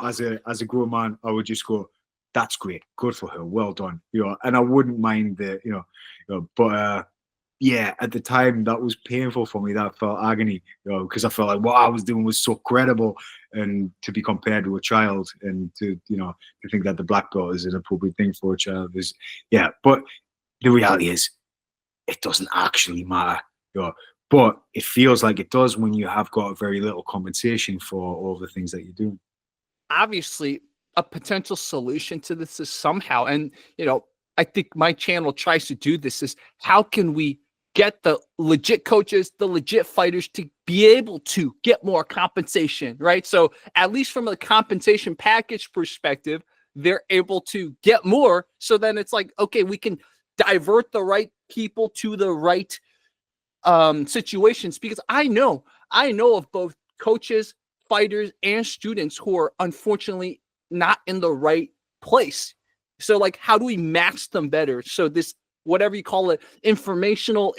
as a grown man, I would just go, "That's great, good for her, well done," And I wouldn't mind but yeah, at the time that was painful for me. That felt agony, because I felt like what I was doing was so credible, and to be compared to a child, and to think that the black belt is an appropriate thing for a child is, yeah. But the reality is, it doesn't actually matter, But it feels like it does when you have got very little compensation for all the things that you do. Obviously, a potential solution to this is somehow, and I think my channel tries to do this, is how can we get the legit coaches, the legit fighters to be able to get more compensation, right? So at least from a compensation package perspective, they're able to get more. So then it's like, okay, we can divert the right people to the right situations, because I know of both coaches, fighters, and students who are unfortunately not in the right place. So like, how do we match them better? So this, whatever you call it, informational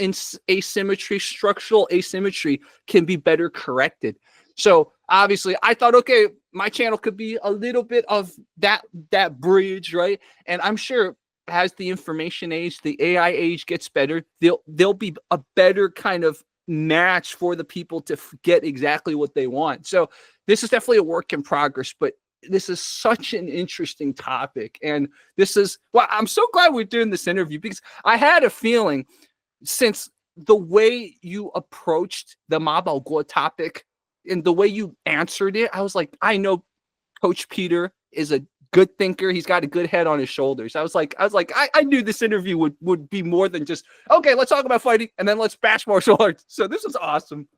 asymmetry, structural asymmetry, can be better corrected. So obviously I thought, okay, my channel could be a little bit of that bridge, right? And I'm sure as the information age, the AI age gets better, there'll be a better kind of match for the people to get exactly what they want. So this is definitely a work in progress, but this is such an interesting topic. And I'm so glad we're doing this interview, because I had a feeling, since the way you approached the Ma Baoguo topic and the way you answered it, I was like, I know Coach Peter is a good thinker. He's got a good head on his shoulders. I knew this interview would be more than just, okay, let's talk about fighting and then let's bash martial arts. So this was awesome.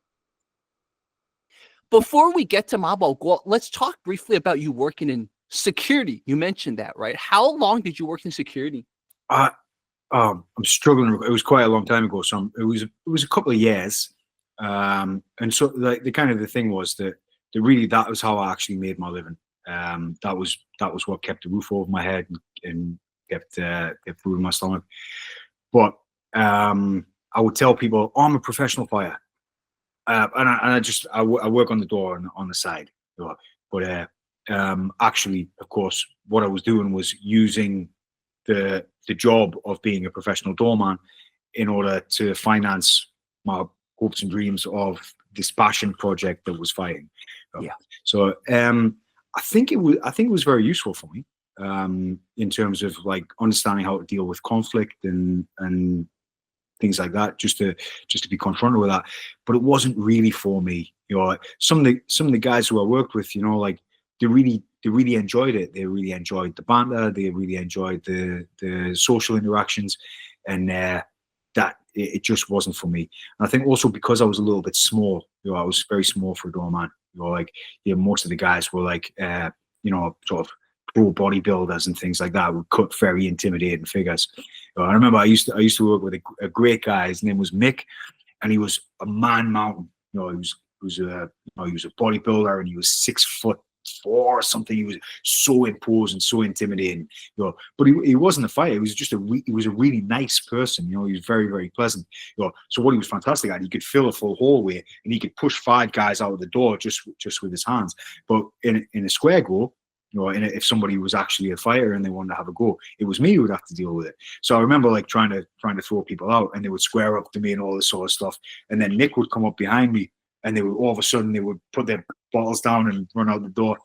Before we get to Ma Baoguo, let's talk briefly about you working in security. You mentioned that, right? How long did you work in security? I'm struggling. It was quite a long time ago, so it was a couple of years. And so like the thing was that really that was how I actually made my living. That was what kept the roof over my head and kept food in my stomach. But I would tell people, oh, I'm a professional fighter, and I work on the door and on the side. But actually, of course, what I was doing was using the job of being a professional doorman in order to finance my hopes and dreams of this passion project that was fighting. Yeah. So I think it was very useful for me in terms of like understanding how to deal with conflict and things like that, just to be confronted with that. But it wasn't really for me. Some of the guys who I worked with, like they really enjoyed it. They really enjoyed the banter. They really enjoyed the social interactions, and that it just wasn't for me. And I think also because I was a little bit small, I was very small for a doorman. Most of the guys were like, sort of pro bodybuilders and things like that, would cut very intimidating figures. I remember I used to work with a great guy. His name was Mick, and he was a man mountain. He was a bodybuilder, and he was 6'4" or something. He was so imposing, so intimidating. But he wasn't a fighter. He was just he was a really nice person. He was very, very pleasant. So what he was fantastic at, he could fill a full hallway, and he could push 5 guys out of the door just with his hands. But in a square go, if somebody was actually a fighter and they wanted to have a go, it was me who would have to deal with it. So I remember like trying to throw people out, and they would square up to me and all this sort of stuff. And then Nick would come up behind me, and they would all of a sudden they would put their bottles down and run out the door.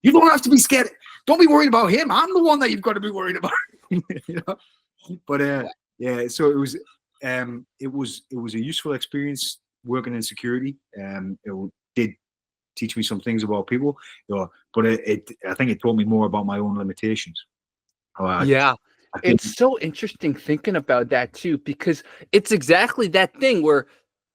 You don't have to be scared. Don't be worried about him. I'm the one that you've got to be worried about. But yeah. So it was a useful experience working in security. It did teach me some things about people, but I think it taught me more about my own limitations. Yeah. It's so interesting thinking about that too, because it's exactly that thing where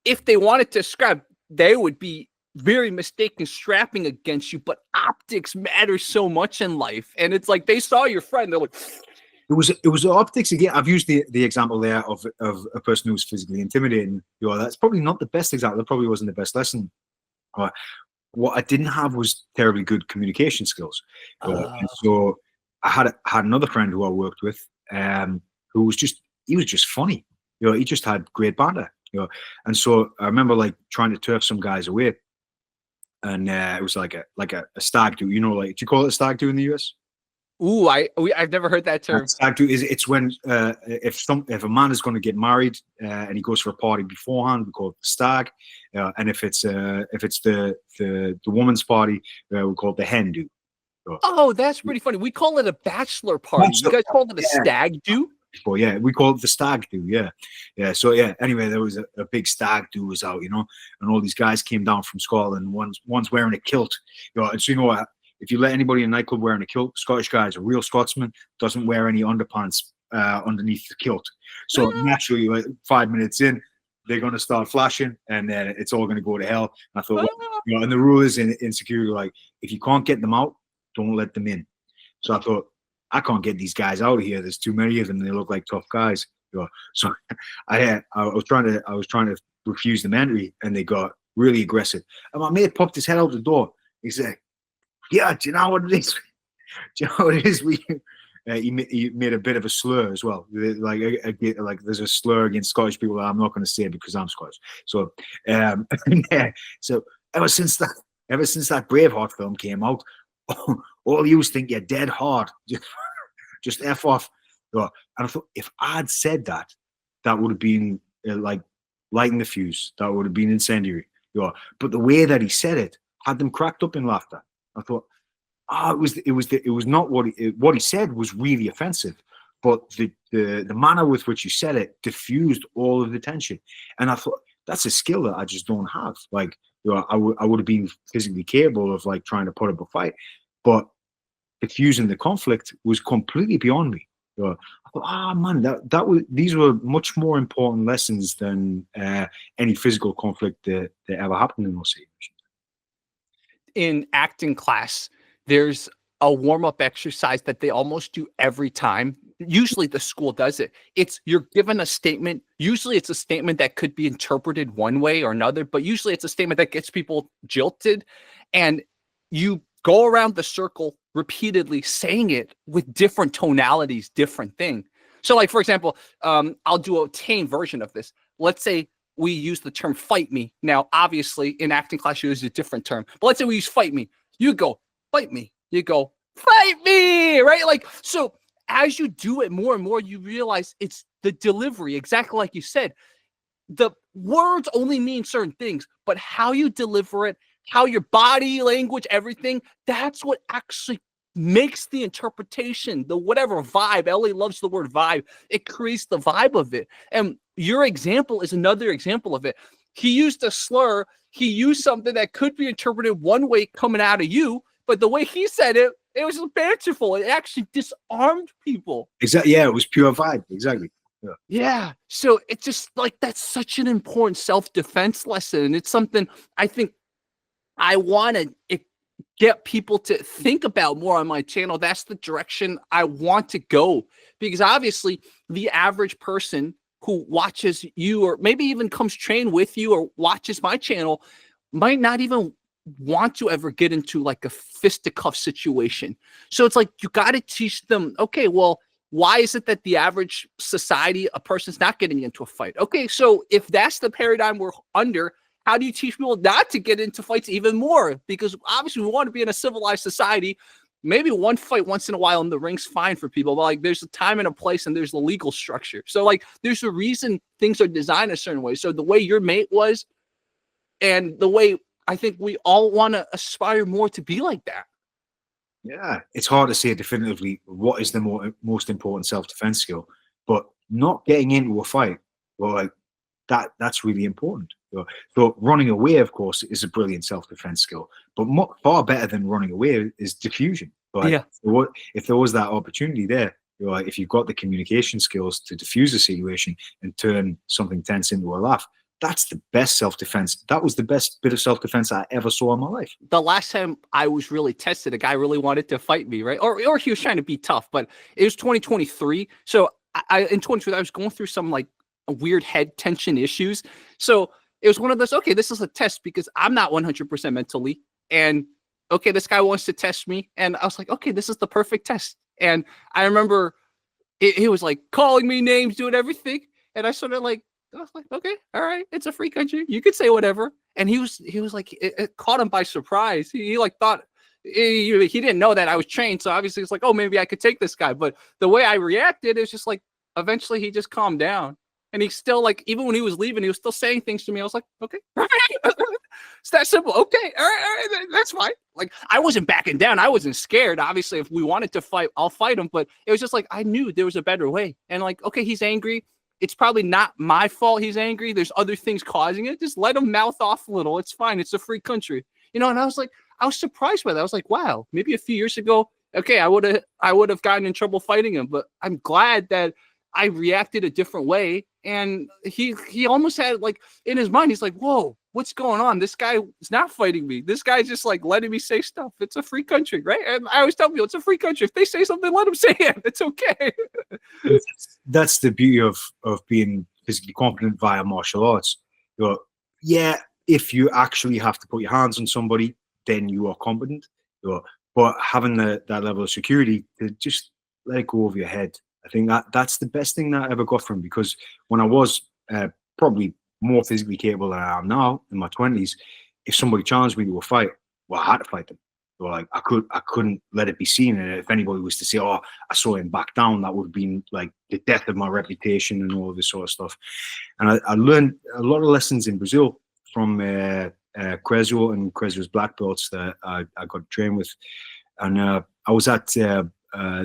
if they wanted to scrap, they would be very mistaken strapping against you, but optics matter so much in life. And it's like they saw your friend, they're like, it was optics again. I've used the example there of a person who's physically intimidating. That's probably not the best example. That probably wasn't the best lesson. What I didn't have was terribly good communication skills. And so I had another friend who I worked with, who was just funny. He just had great banter. And so I remember like trying to turf some guys away, and it was like a stag do. Do you call it a stag do in the US? Ooh, I've never heard that term. Stag do it's when if a man is going to get married and he goes for a party beforehand, we call it the stag, and if it's the woman's party, we call it the hen do. Oh, that's pretty funny. We call it a bachelor party. You guys call it a stag do? Well, yeah, we call it the stag do. Yeah. So yeah. Anyway, there was a big stag do was out, and all these guys came down from Scotland. One's wearing a kilt, and so if you let anybody in a nightclub wearing a kilt, Scottish guys, a real Scotsman, doesn't wear any underpants underneath the kilt. So naturally, like 5 minutes in, they're going to start flashing, and then it's all going to go to hell. And I thought, and the rule is in security, like if you can't get them out, don't let them in. So I thought, I can't get these guys out of here. There's too many of them. They look like tough guys. So I was trying to refuse them entry, and they got really aggressive. And my mate popped his head out the door. He said, "Yeah, do you know what it is? Do you know what it is? He made a bit of a slur as well. Like there's a slur against Scottish people that I'm not going to say because I'm Scottish. So so ever since that Braveheart film came out, all you think you're dead hard. Just F off." And I thought, if I'd said that, that would have been like lighting the fuse. That would have been incendiary. But the way that he said it had them cracked up in laughter. I thought, it was not what he said was really offensive, but the manner with which he said it diffused all of the tension. And I thought, that's a skill that I just don't have. Like, I would have been physically capable of like trying to put up a fight, but diffusing the conflict was completely beyond me. So I thought, man, these were much more important lessons than any physical conflict that ever happened in those situations. In acting class, there's a warm-up exercise that they almost do every time. Usually the school does it. It's you're given a statement. Usually it's a statement that could be interpreted one way or another, but usually it's a statement that gets people jilted. And you go around the circle repeatedly saying it with different tonalities, different thing. So like, for example, I'll do a tame version of this. Let's say we use the term fight me. Now, obviously in acting class, you use a different term, but let's say we use fight me. You go, fight me. You go, fight me, right? Like, so as you do it more and more, you realize it's the delivery, exactly like you said. The words only mean certain things, but how you deliver it, how your body language, everything, that's what actually makes the interpretation, the whatever vibe. Ellie loves the word vibe. It creates the vibe of it. And your example is another example of it. He used a slur. He used something that could be interpreted one way coming out of you, but the way he said it, it was banterful. It actually disarmed people. Exactly. Yeah, it was pure vibe. Exactly. Yeah. So it's just like, that's such an important self-defense lesson. And it's something I think I want to get people to think about more on my channel. That's the direction I want to go, because obviously the average person who watches you or maybe even comes train with you or watches my channel might not even want to ever get into like a fisticuff situation. So it's like, you got to teach them, okay, well, why is it that the average society, a person's not getting into a fight? Okay, so if that's the paradigm we're under, how do you teach people not to get into fights even more? Because obviously we want to be in a civilized society. Maybe one fight once in a while in the ring's fine for people, but like there's a time and a place and there's the legal structure. So like there's a reason things are designed a certain way. So the way your mate was and the way I think we all want to aspire more to be like that. Yeah, it's hard to say definitively what is the most important self-defense skill, but not getting into a fight, well, like that's really important. So running away, of course, is a brilliant self-defense skill, but far better than running away is diffusion. Like, yeah. If there was that opportunity there, like, if you've got the communication skills to diffuse a situation and turn something tense into a laugh, that's the best self-defense. That was the best bit of self-defense I ever saw in my life. The last time I was really tested, a guy really wanted to fight me, right? Or he was trying to be tough, but it was 2023. So in 2023, I was going through some like weird head tension issues. So it was one of those, okay, this is a test because I'm not 100% mentally. And okay, this guy wants to test me. And I was like, okay, this is the perfect test. And I remember he was like calling me names, doing everything. And I sort of like, I was like, okay, all right, it's a free country. You could say whatever. And he was like, it caught him by surprise. He like thought, he didn't know that I was trained. So obviously it's like, oh, maybe I could take this guy. But the way I reacted, it's just like, eventually he just calmed down. And he's still like, even when he was leaving, he was still saying things to me. I was like, okay, all right. It's that simple. Okay, all right, that's fine. Like, I wasn't backing down. I wasn't scared. Obviously, if we wanted to fight, I'll fight him. But it was just like, I knew there was a better way. And like, okay, he's angry. It's probably not my fault he's angry. There's other things causing it. Just let him mouth off a little. It's fine. It's a free country. You know, and I was like, I was surprised by that. I was like, wow, maybe a few years ago, okay, I would have gotten in trouble fighting him. But I'm glad that I reacted a different way. And he almost had like in his mind, he's like, whoa, what's going on? This guy is not fighting me. This guy's just like letting me say stuff. It's a free country, right? And I always tell people it's a free country. If they say something, let them say it. It's okay. That's the beauty of being physically competent via martial arts. Yeah, if you actually have to put your hands on somebody, then you are competent. But having that level of security to just let it go over your head, I think that's the best thing that I ever got from, because when I was probably more physically capable than I am now in my 20s, if somebody challenged me to a fight, well, I had to fight them. So like I couldn't let it be seen. And if anybody was to say, oh, I saw him back down, that would have been like the death of my reputation and all this sort of stuff. And I learned a lot of lessons in Brazil from Crezo and Crezo's black belts that I got trained with. And I was at the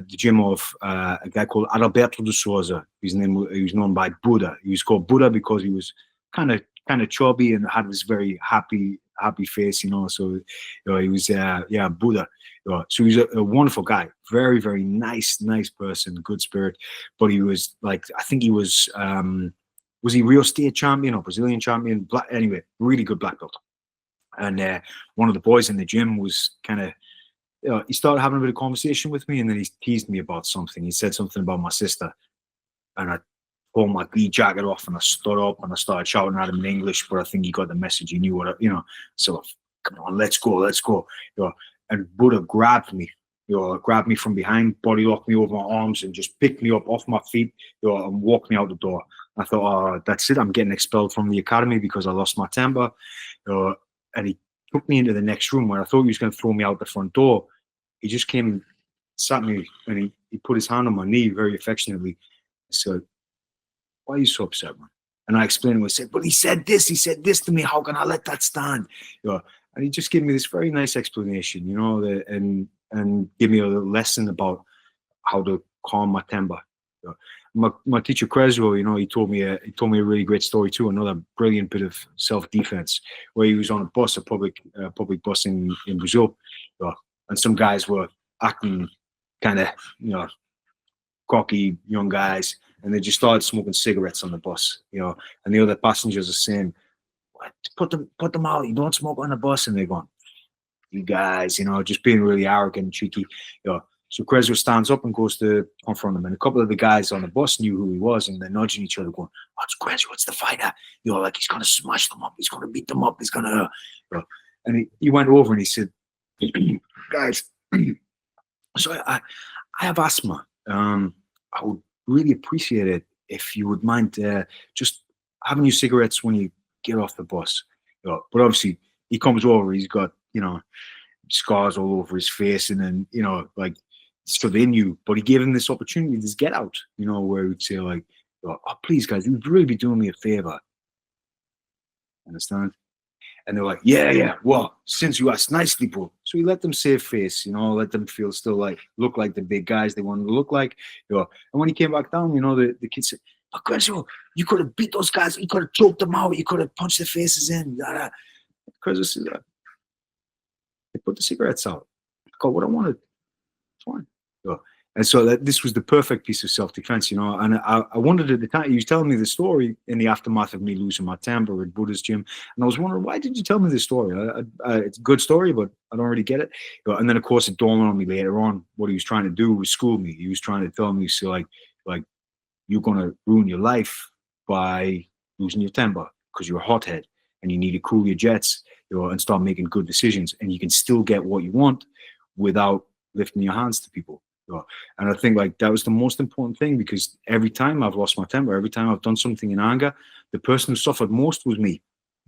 gym of a guy called Adalberto de Souza. He was known by Buddha. He was called Buddha because he was kind of kind of chubby and had this very happy face, you know. So, he was Buddha. So he was a wonderful guy, very, very nice person, good spirit. But he was like, I think he was he Rio State champion or Brazilian champion? Anyway, really good black belt. And one of the boys in the gym was kind of, he started having a bit of conversation with me, and then he teased me about something. He said something about my sister, and I pulled my gi jacket off and I stood up and I started shouting at him in English, but I think he got the message. He knew what, so come on, let's go. And Buddha grabbed me, grabbed me from behind, body locked me over my arms and just picked me up off my feet, and walked me out the door. I thought, oh, that's it. I'm getting expelled from the academy because I lost my temper. And he took me into the next room where I thought he was going to throw me out the front door. He just came and sat me, and he put his hand on my knee very affectionately. I said, why are you so upset, man? And I explained to him, I said, but he said this to me. How can I let that stand? And he just gave me this very nice explanation, and give me a lesson about how to calm my temper. My teacher Creswell, he told me a really great story too. Another brilliant bit of self-defense, where he was on a bus, a public bus in Brazil, and some guys were acting kind of, cocky young guys, and they just started smoking cigarettes on the bus, and the other passengers are saying, "What? Put them out! You don't smoke on the bus." And they're going, "You guys, just being really arrogant and cheeky." So Creswell stands up and goes to confront him, and a couple of the guys on the bus knew who he was, and they're nudging each other, going, "Oh, it's Creswell, it's the fighter. Like he's gonna smash them up, he's gonna beat them up, he's gonna." And he went over and he said, "Guys, so I have asthma. I would really appreciate it if you would mind just having your cigarettes when you get off the bus." But obviously, he comes over, he's got scars all over his face, and then so they knew, but he gave him this opportunity, this get out, where he would say like, "Oh, please guys, you'd really be doing me a favor." Understand? And they're like, yeah, well, since you asked nicely, bro. So he let them save face, let them feel still look like the big guys they wanted to look like. And when he came back down, the kids said, "But Creswell, you could have beat those guys, you could have choked them out, you could have punched their faces in." Creswell said, they put the cigarettes out. I got what I wanted. It's fine. And so this was the perfect piece of self-defense, and I wondered at the time, he was telling me the story in the aftermath of me losing my temper at Buddha's gym, and I was wondering, why did you tell me this story? It's a good story, but I don't really get it. And then, of course, it dawned on me later on what he was trying to do was school me. He was trying to tell me, so like you're going to ruin your life by losing your temper because you're a hothead and you need to cool your jets, and start making good decisions, and you can still get what you want without lifting your hands to people. And I think that was the most important thing, because every time I've lost my temper, every time I've done something in anger, the person who suffered most was me,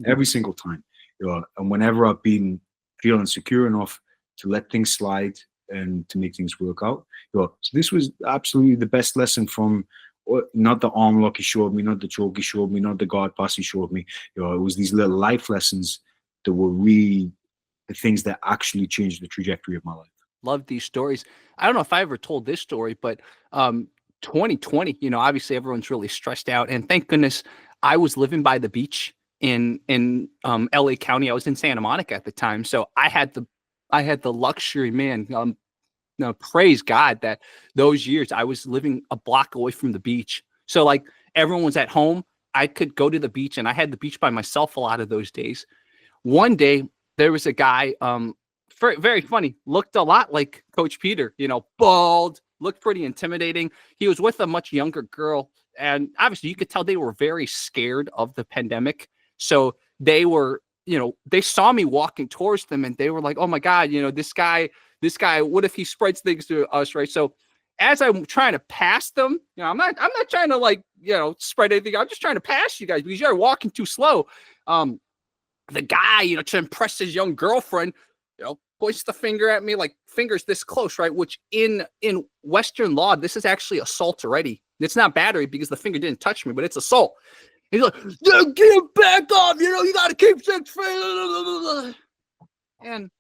every single time. And whenever I've been feeling secure enough to let things slide and to make things work out. So this was absolutely the best lesson from not the arm lock he showed me, not the choke he showed me, not the guard pass he showed me. It was these little life lessons that were really the things that actually changed the trajectory of my life. Love these stories. I don't know if I ever told this story, but 2020, obviously everyone's really stressed out, and thank goodness I was living by the beach in LA County. I was in Santa Monica at the time, so I had the luxury, man. Praise God that those years I was living a block away from the beach. So everyone was at home. I could go to the beach, and I had the beach by myself a lot of those days. One day there was a guy, very funny, looked a lot like Coach Peter, bald, looked pretty intimidating. He was with a much younger girl, and obviously you could tell they were very scared of the pandemic. So they were, they saw me walking towards them, and they were like, "Oh my God, this guy, what if he spreads things to us?" Right. So as I'm trying to pass them, I'm not trying to spread anything. I'm just trying to pass you guys because you're walking too slow. The guy, to impress his young girlfriend, points the finger at me, fingers this close, right? Which in Western law, this is actually assault already. It's not battery because the finger didn't touch me, but it's assault. He's like, "Get him back off, you got to keep 6 feet." And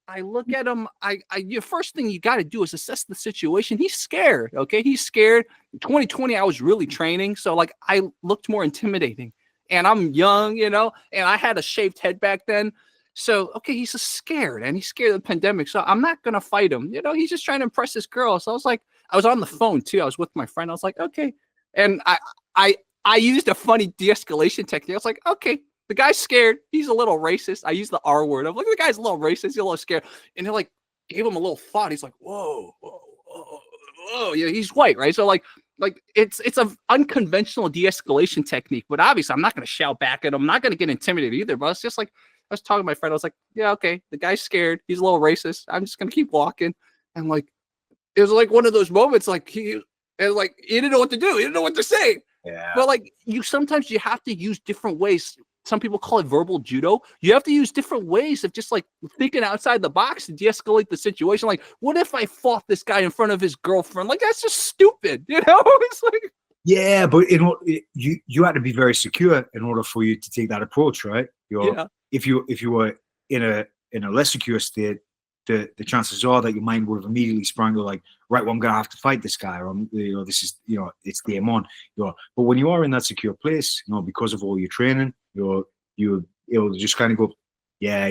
I look at him. The first thing you got to do is assess the situation. He's scared. Okay. He's scared. In 2020, I was really training. So I looked more intimidating. and I'm young, and I had a shaved head back then. So, okay, he's just scared, and he's scared of the pandemic. So I'm not gonna fight him. He's just trying to impress this girl. So I was like, I was on the phone too. I was with my friend. I was like, okay, and I I used a funny de-escalation technique. I was like, okay, the guy's scared. He's a little racist. I used the R word. I'm like, the guy's a little racist. He's a little scared, and they like gave him a little thought. He's like, whoa, whoa, whoa, whoa. Yeah, he's white, right? So like it's an unconventional de-escalation technique. But obviously, I'm not going to shout back at him. I'm not going to get intimidated either. But it's just like I was talking to my friend. I was like, yeah, okay, the guy's scared. He's a little racist. I'm just going to keep walking. And like it was like one of those moments, like he didn't know what to do. He didn't know what to say. Yeah. But like sometimes you have to use different ways. Some people call it verbal judo. You have to use different ways of just like thinking outside the box to de-escalate the situation. Like, what if I fought this guy in front of his girlfriend? Like, that's just stupid, It's like, yeah, but you had to be very secure in order for you to take that approach, right? If you were in a less secure state, the chances are that your mind would have immediately sprung to like, right, well, I'm gonna have to fight this guy, or this is it's game on. But when you are in that secure place, because of all your training, you're able to just kind of go, yeah,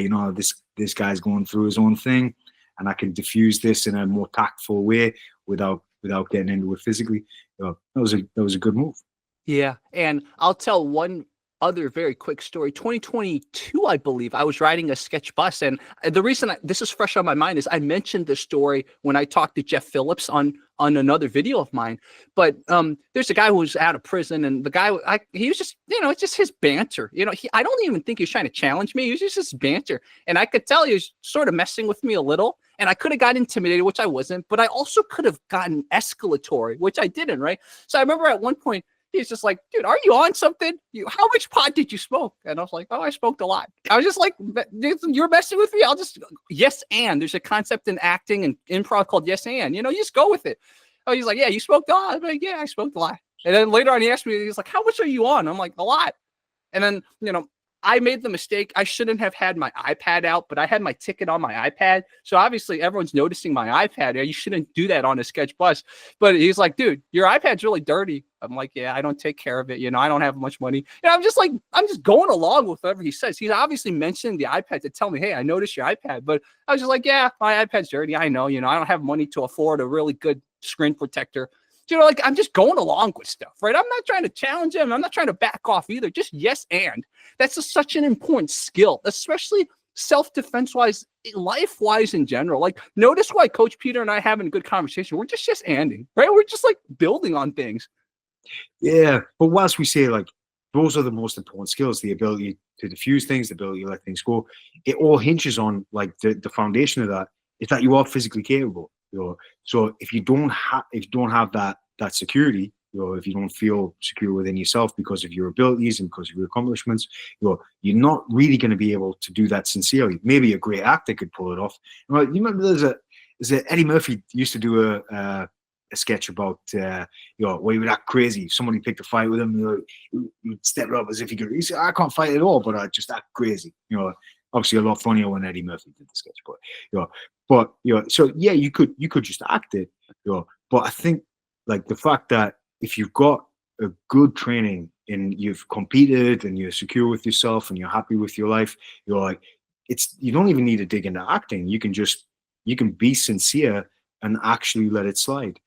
this guy's going through his own thing, and I can diffuse this in a more tactful way without getting into it physically. That was a good move. Yeah, and I'll tell one other very quick story. 2022, I believe, I was riding a sketch bus, and the reason this is fresh on my mind is I mentioned this story when I talked to Jeff Phillips on another video of mine. But there's a guy who was out of prison, and the guy, he was just, it's just his banter. I don't even think he was trying to challenge me. He was just his banter, and I could tell he was sort of messing with me a little. And I could have gotten intimidated, which I wasn't, but I also could have gotten escalatory, which I didn't, right? So I remember at one point, he's just like, dude, are you on something? How much pot did you smoke? And I was like, oh, I smoked a lot. I was just like, you're messing with me? I'll just, yes, and. There's a concept in acting and improv called yes, and. You just go with it. Oh, he's like, yeah, you smoked a lot? I'm like, yeah, I smoked a lot. And then later on, he asked me, he's like, how much are you on? I'm like, a lot. And then, I made the mistake. I shouldn't have had my iPad out, but I had my ticket on my iPad. So obviously everyone's noticing my iPad. You shouldn't do that on a sketch bus. But he's like, dude, your iPad's really dirty. I'm like, yeah, I don't take care of it. I don't have much money. I'm just going along with whatever he says. He's obviously mentioning the iPad to tell me, hey, I noticed your iPad. But I was just like, yeah, my iPad's dirty. I know, I don't have money to afford a really good screen protector. I'm just going along with stuff, right? I'm not trying to challenge him. I'm not trying to back off either. Just yes, and. That's such an important skill, especially self-defense wise, life wise in general. Like, notice why Coach Peter and I having a good conversation. We're just ending, right? We're just like building on things. Yeah, but whilst we say like those are the most important skills, the ability to diffuse things, the ability to let things go, it all hinges on like the foundation of that is that you are physically capable. So if you don't have that security, if you don't feel secure within yourself because of your abilities and because of your accomplishments, you're not really going to be able to do that sincerely. Maybe a great actor could pull it off. You remember there's a Eddie Murphy used to do a sketch about where he would act crazy. Somebody picked a fight with him, he'd step up as if he could. He said, I can't fight at all, but I just act crazy. Obviously a lot funnier when Eddie Murphy did the sketch, but so yeah, you could just act it, but I think like the fact that if you've got a good training and you've competed and you're secure with yourself and you're happy with your life, you don't even need to dig into acting. You can be sincere and actually let it slide,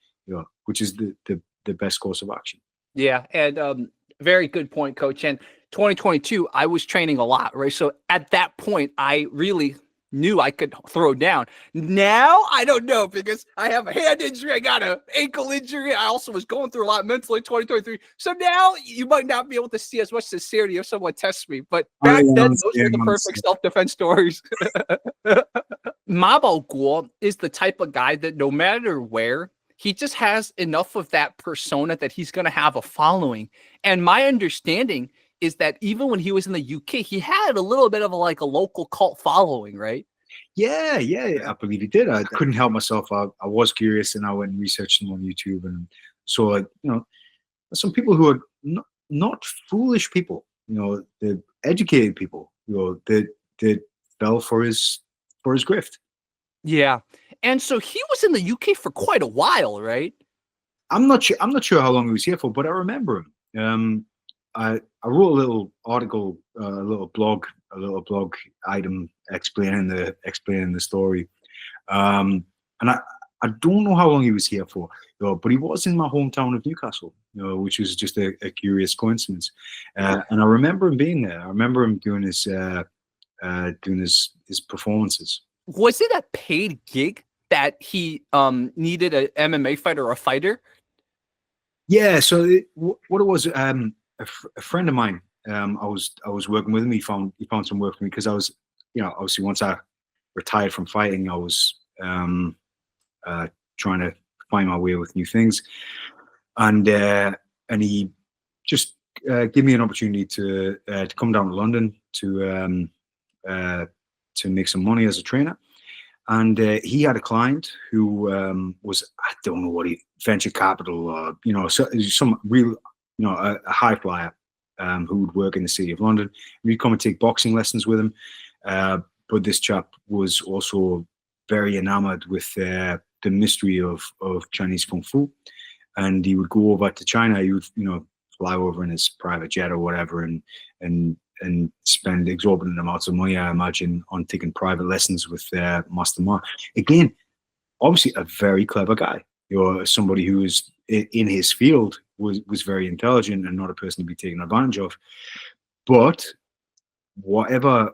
which is the best course of action. Yeah, and very good point, Coach. And 2022, I was training a lot, right? So at that point, I really knew I could throw down. Now, I don't know because I have a hand injury. I got an ankle injury. I also was going through a lot mentally in 2023. So now you might not be able to see as much sincerity if someone tests me. But back then, those were the perfect self-defense stories. Ma Baoguo is the type of guy that no matter where, he just has enough of that persona that he's going to have a following. And my understanding is that even when he was in the UK, he had a little bit of a local cult following, right? Yeah, I believe he did. I couldn't help myself. I was curious, and I went and researched him on YouTube, and so some people who are not foolish people, the educated people, that fell for his grift. Yeah, and so he was in the UK for quite a while, right? I'm not sure how long he was here for, but I remember him. I wrote a little article, a little blog item explaining the story. And I don't know how long he was here for, but he was in my hometown of Newcastle, which was just a curious coincidence. And I remember him being there. I remember him doing his performances. Was it a paid gig that he needed an MMA fighter or a fighter? Yeah. So what it was, a friend of mine. I was working with him. He found some work for me because I was, obviously once I retired from fighting, I was trying to find my way with new things, and he just gave me an opportunity to come down to London to make some money as a trainer. And he had a client who was, I don't know what venture capital, or some real, a high flyer who would work in the city of London. We'd come and take boxing lessons with him. But this chap was also very enamored with the mystery of Chinese kung fu, and he would go over to China. He would, fly over in his private jet or whatever, and spend exorbitant amounts of money, I imagine, on taking private lessons with Master Ma. Again, obviously a very clever guy. Somebody who was in his field was very intelligent and not a person to be taken advantage of. But whatever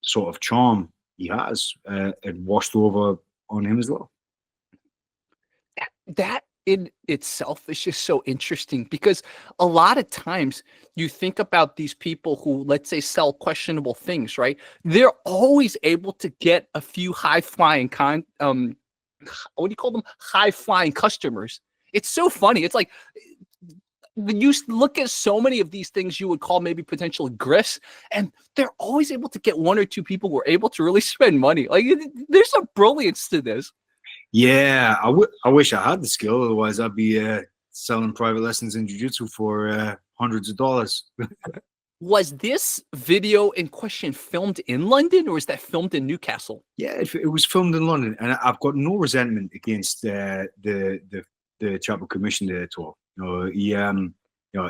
sort of charm he has, it washed over on him as well. That in itself is just so interesting because a lot of times you think about these people who, let's say, sell questionable things, right? They're always able to get a few high flying what do you call them? High flying customers. It's so funny. It's like you look at so many of these things you would call maybe potential grifts, and they're always able to get one or two people who are able to really spend money. Like there's some brilliance to this. Yeah, I wish I had the skill. Otherwise, I'd be selling private lessons in jiu-jitsu for hundreds of dollars. Was this video in question filmed in London, or is that filmed in Newcastle? Yeah, it was filmed in London, and I've got no resentment against the chap who commissioned it at all. He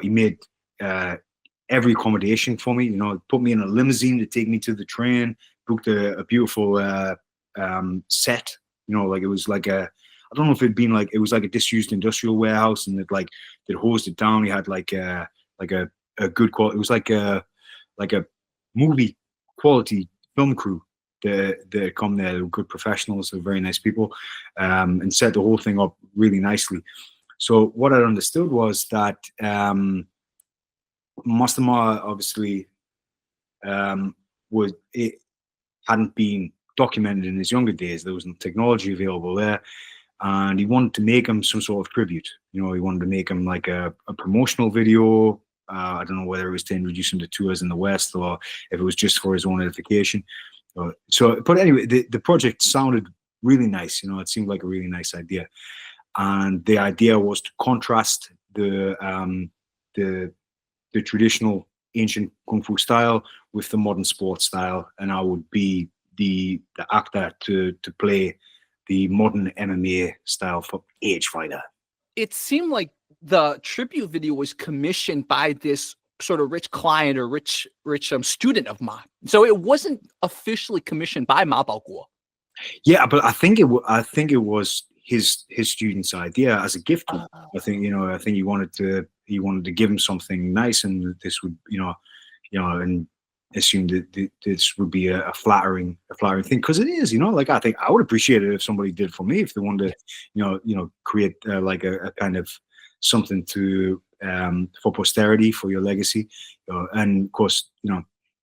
made every accommodation for me. Put me in a limousine to take me to the train. Booked a beautiful set. Like it was like I don't know if it'd been like, it was like a disused industrial warehouse, and they'd hosed it down. He had like a good quality. It was like a movie quality film crew that come there. They were good professionals. They were very nice people, and set the whole thing up really nicely. So what I understood was that Master Ma obviously it hadn't been documented in his younger days. There wasn't technology available there, and he wanted to make him some sort of tribute. He wanted to make him like a promotional video. I don't know whether it was to introduce him to tours in the West, or if it was just for his own edification. But anyway, the project sounded really nice. It seemed like a really nice idea, and the idea was to contrast the traditional ancient kung fu style with the modern sports style, and I would be the actor to play the modern MMA style for age fighter. It seemed like the tribute video was commissioned by this sort of rich client or rich student of Ma. So it wasn't officially commissioned by Ma Baoguo. Yeah, but I think it was his student's idea as a gift. I think he wanted to give him something nice, and this would and assumed that this would be a flattering thing, because it is. Like, I think I would appreciate it if somebody did for me, if they wanted to create like a kind of something to for posterity, for your legacy. And of course,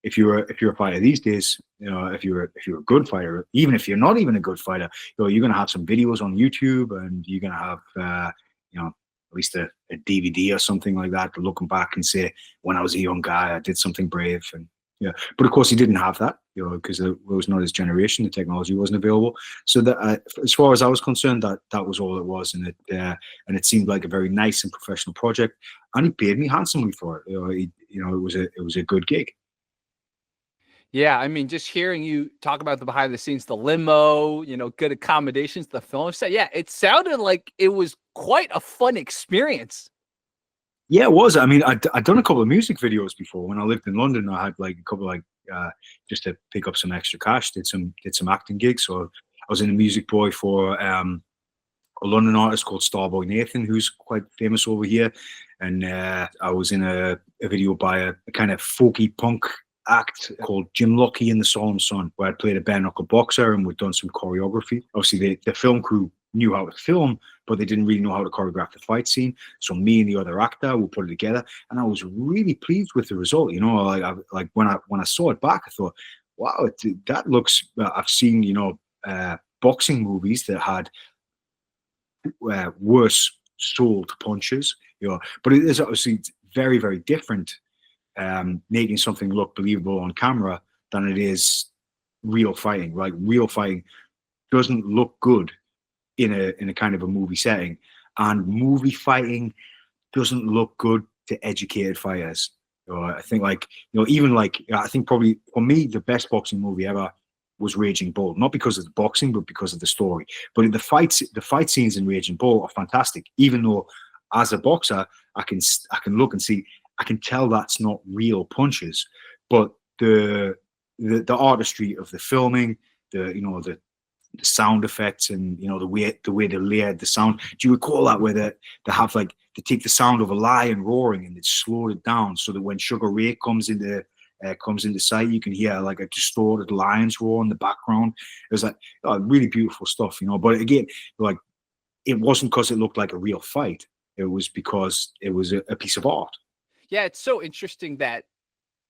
if you're a fighter these days, if you're a good fighter, even if you're not even a good fighter, you're going to have some videos on YouTube, and you're going to have at least a DVD or something like that, looking back and say, when I was a young guy, I did something brave. And but of course he didn't have that, because it was not his generation. The technology wasn't available. So that, as far as I was concerned, that was all it was, and it seemed like a very nice and professional project, and he paid me handsomely for it. It was a good gig. Yeah, I mean, just hearing you talk about the behind the scenes, the limo, good accommodations, the film set. Yeah, it sounded like it was quite a fun experience. Yeah, it was. I mean, I'd done a couple of music videos before when I lived in London. I had like a couple like just to pick up some extra cash. Did some acting gigs. So I was in a music boy for a London artist called Starboy Nathan, who's quite famous over here. And I was in a video by a kind of folky punk act called Jim Lucky and the Solemn Sun, where I played a bare knuckle boxer and we'd done some choreography. Obviously, the film crew knew how to film, but they didn't really know how to choreograph the fight scene. So me and the other actor, we put it together, and I was really pleased with the result. You know, like when I saw it back, I thought, wow, that looks. I've seen boxing movies that had worse sold punches, but it is obviously very, very different making something look believable on camera than it is real fighting. Like real fighting doesn't look good in a kind of a movie setting, and movie fighting doesn't look good to educated fighters. I think even I think probably for me the best boxing movie ever was Raging Bull, not because of the boxing, but because of the story. But the fight scenes in Raging Bull are fantastic. Even though, as a boxer, I can look and see, I can tell that's not real punches, but the artistry of the filming, the sound effects, and the way they layered the sound. Do you recall that where they have they take the sound of a lion roaring and they slowed it down so that when Sugar Ray comes into sight, you can hear like a distorted lion's roar in the background. It was like really beautiful stuff, But again, like it wasn't because it looked like a real fight. It was because it was a piece of art. Yeah, it's so interesting that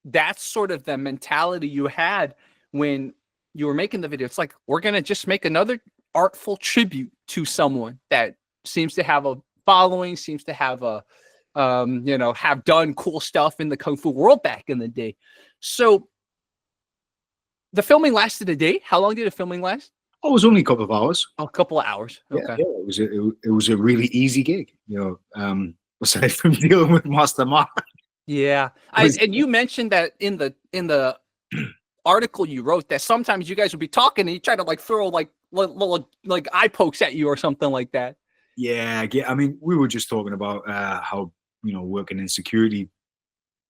that's sort of the mentality you had when you were making the video. It's like, we're going to just make another artful tribute to someone that seems to have a following, seems to have have done cool stuff in the Kung Fu world back in the day. So the filming lasted a day. How long did the filming last? Oh, it was only a couple of hours. A couple of hours. Okay. Yeah, it was a really easy gig, aside from dealing with Master Ma. Yeah. And you mentioned that in the article you wrote that sometimes you guys would be talking and you try to like throw like little like eye pokes at you or something like that. Yeah. I mean, we were just talking about how working in security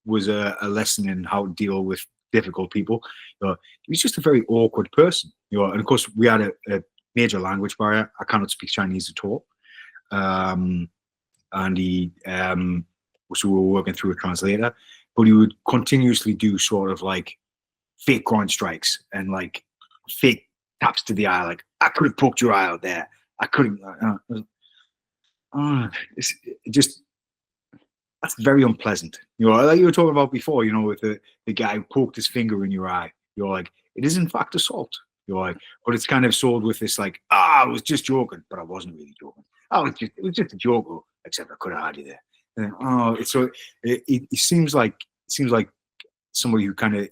was a lesson in how to deal with difficult people. He was just a very awkward person, and of course we had a major language barrier. I cannot speak Chinese at all, and he so we were working through a translator, but he would continuously do sort of like fake groin strikes and like fake taps to the eye, like I could have poked your eye out there. I couldn't. It's just that's very unpleasant. Like you were talking about before. With the guy who poked his finger in your eye. You're like, it is in fact assault. You're like, but it's kind of sold with this like, I was just joking, but I wasn't really joking. It was just a joke, except I could have had you there. And it seems like somebody who kind of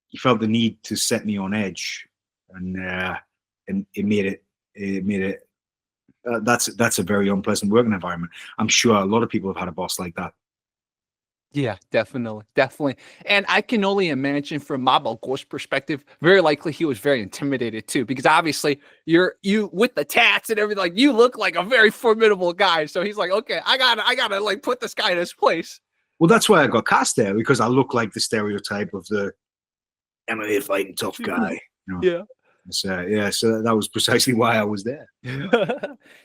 he felt the need to set me on edge, and it made it. That's a very unpleasant working environment. I'm sure a lot of people have had a boss like that. Yeah, definitely. And I can only imagine from Ma Baoguo's perspective, very likely he was very intimidated too, because obviously you with the tats and everything, like you look like a very formidable guy. So he's like, okay, I gotta like put this guy in his place. Well, that's why I got cast there, because I look like the stereotype of the MMA fighting tough guy. Yeah. So that was precisely why I was there.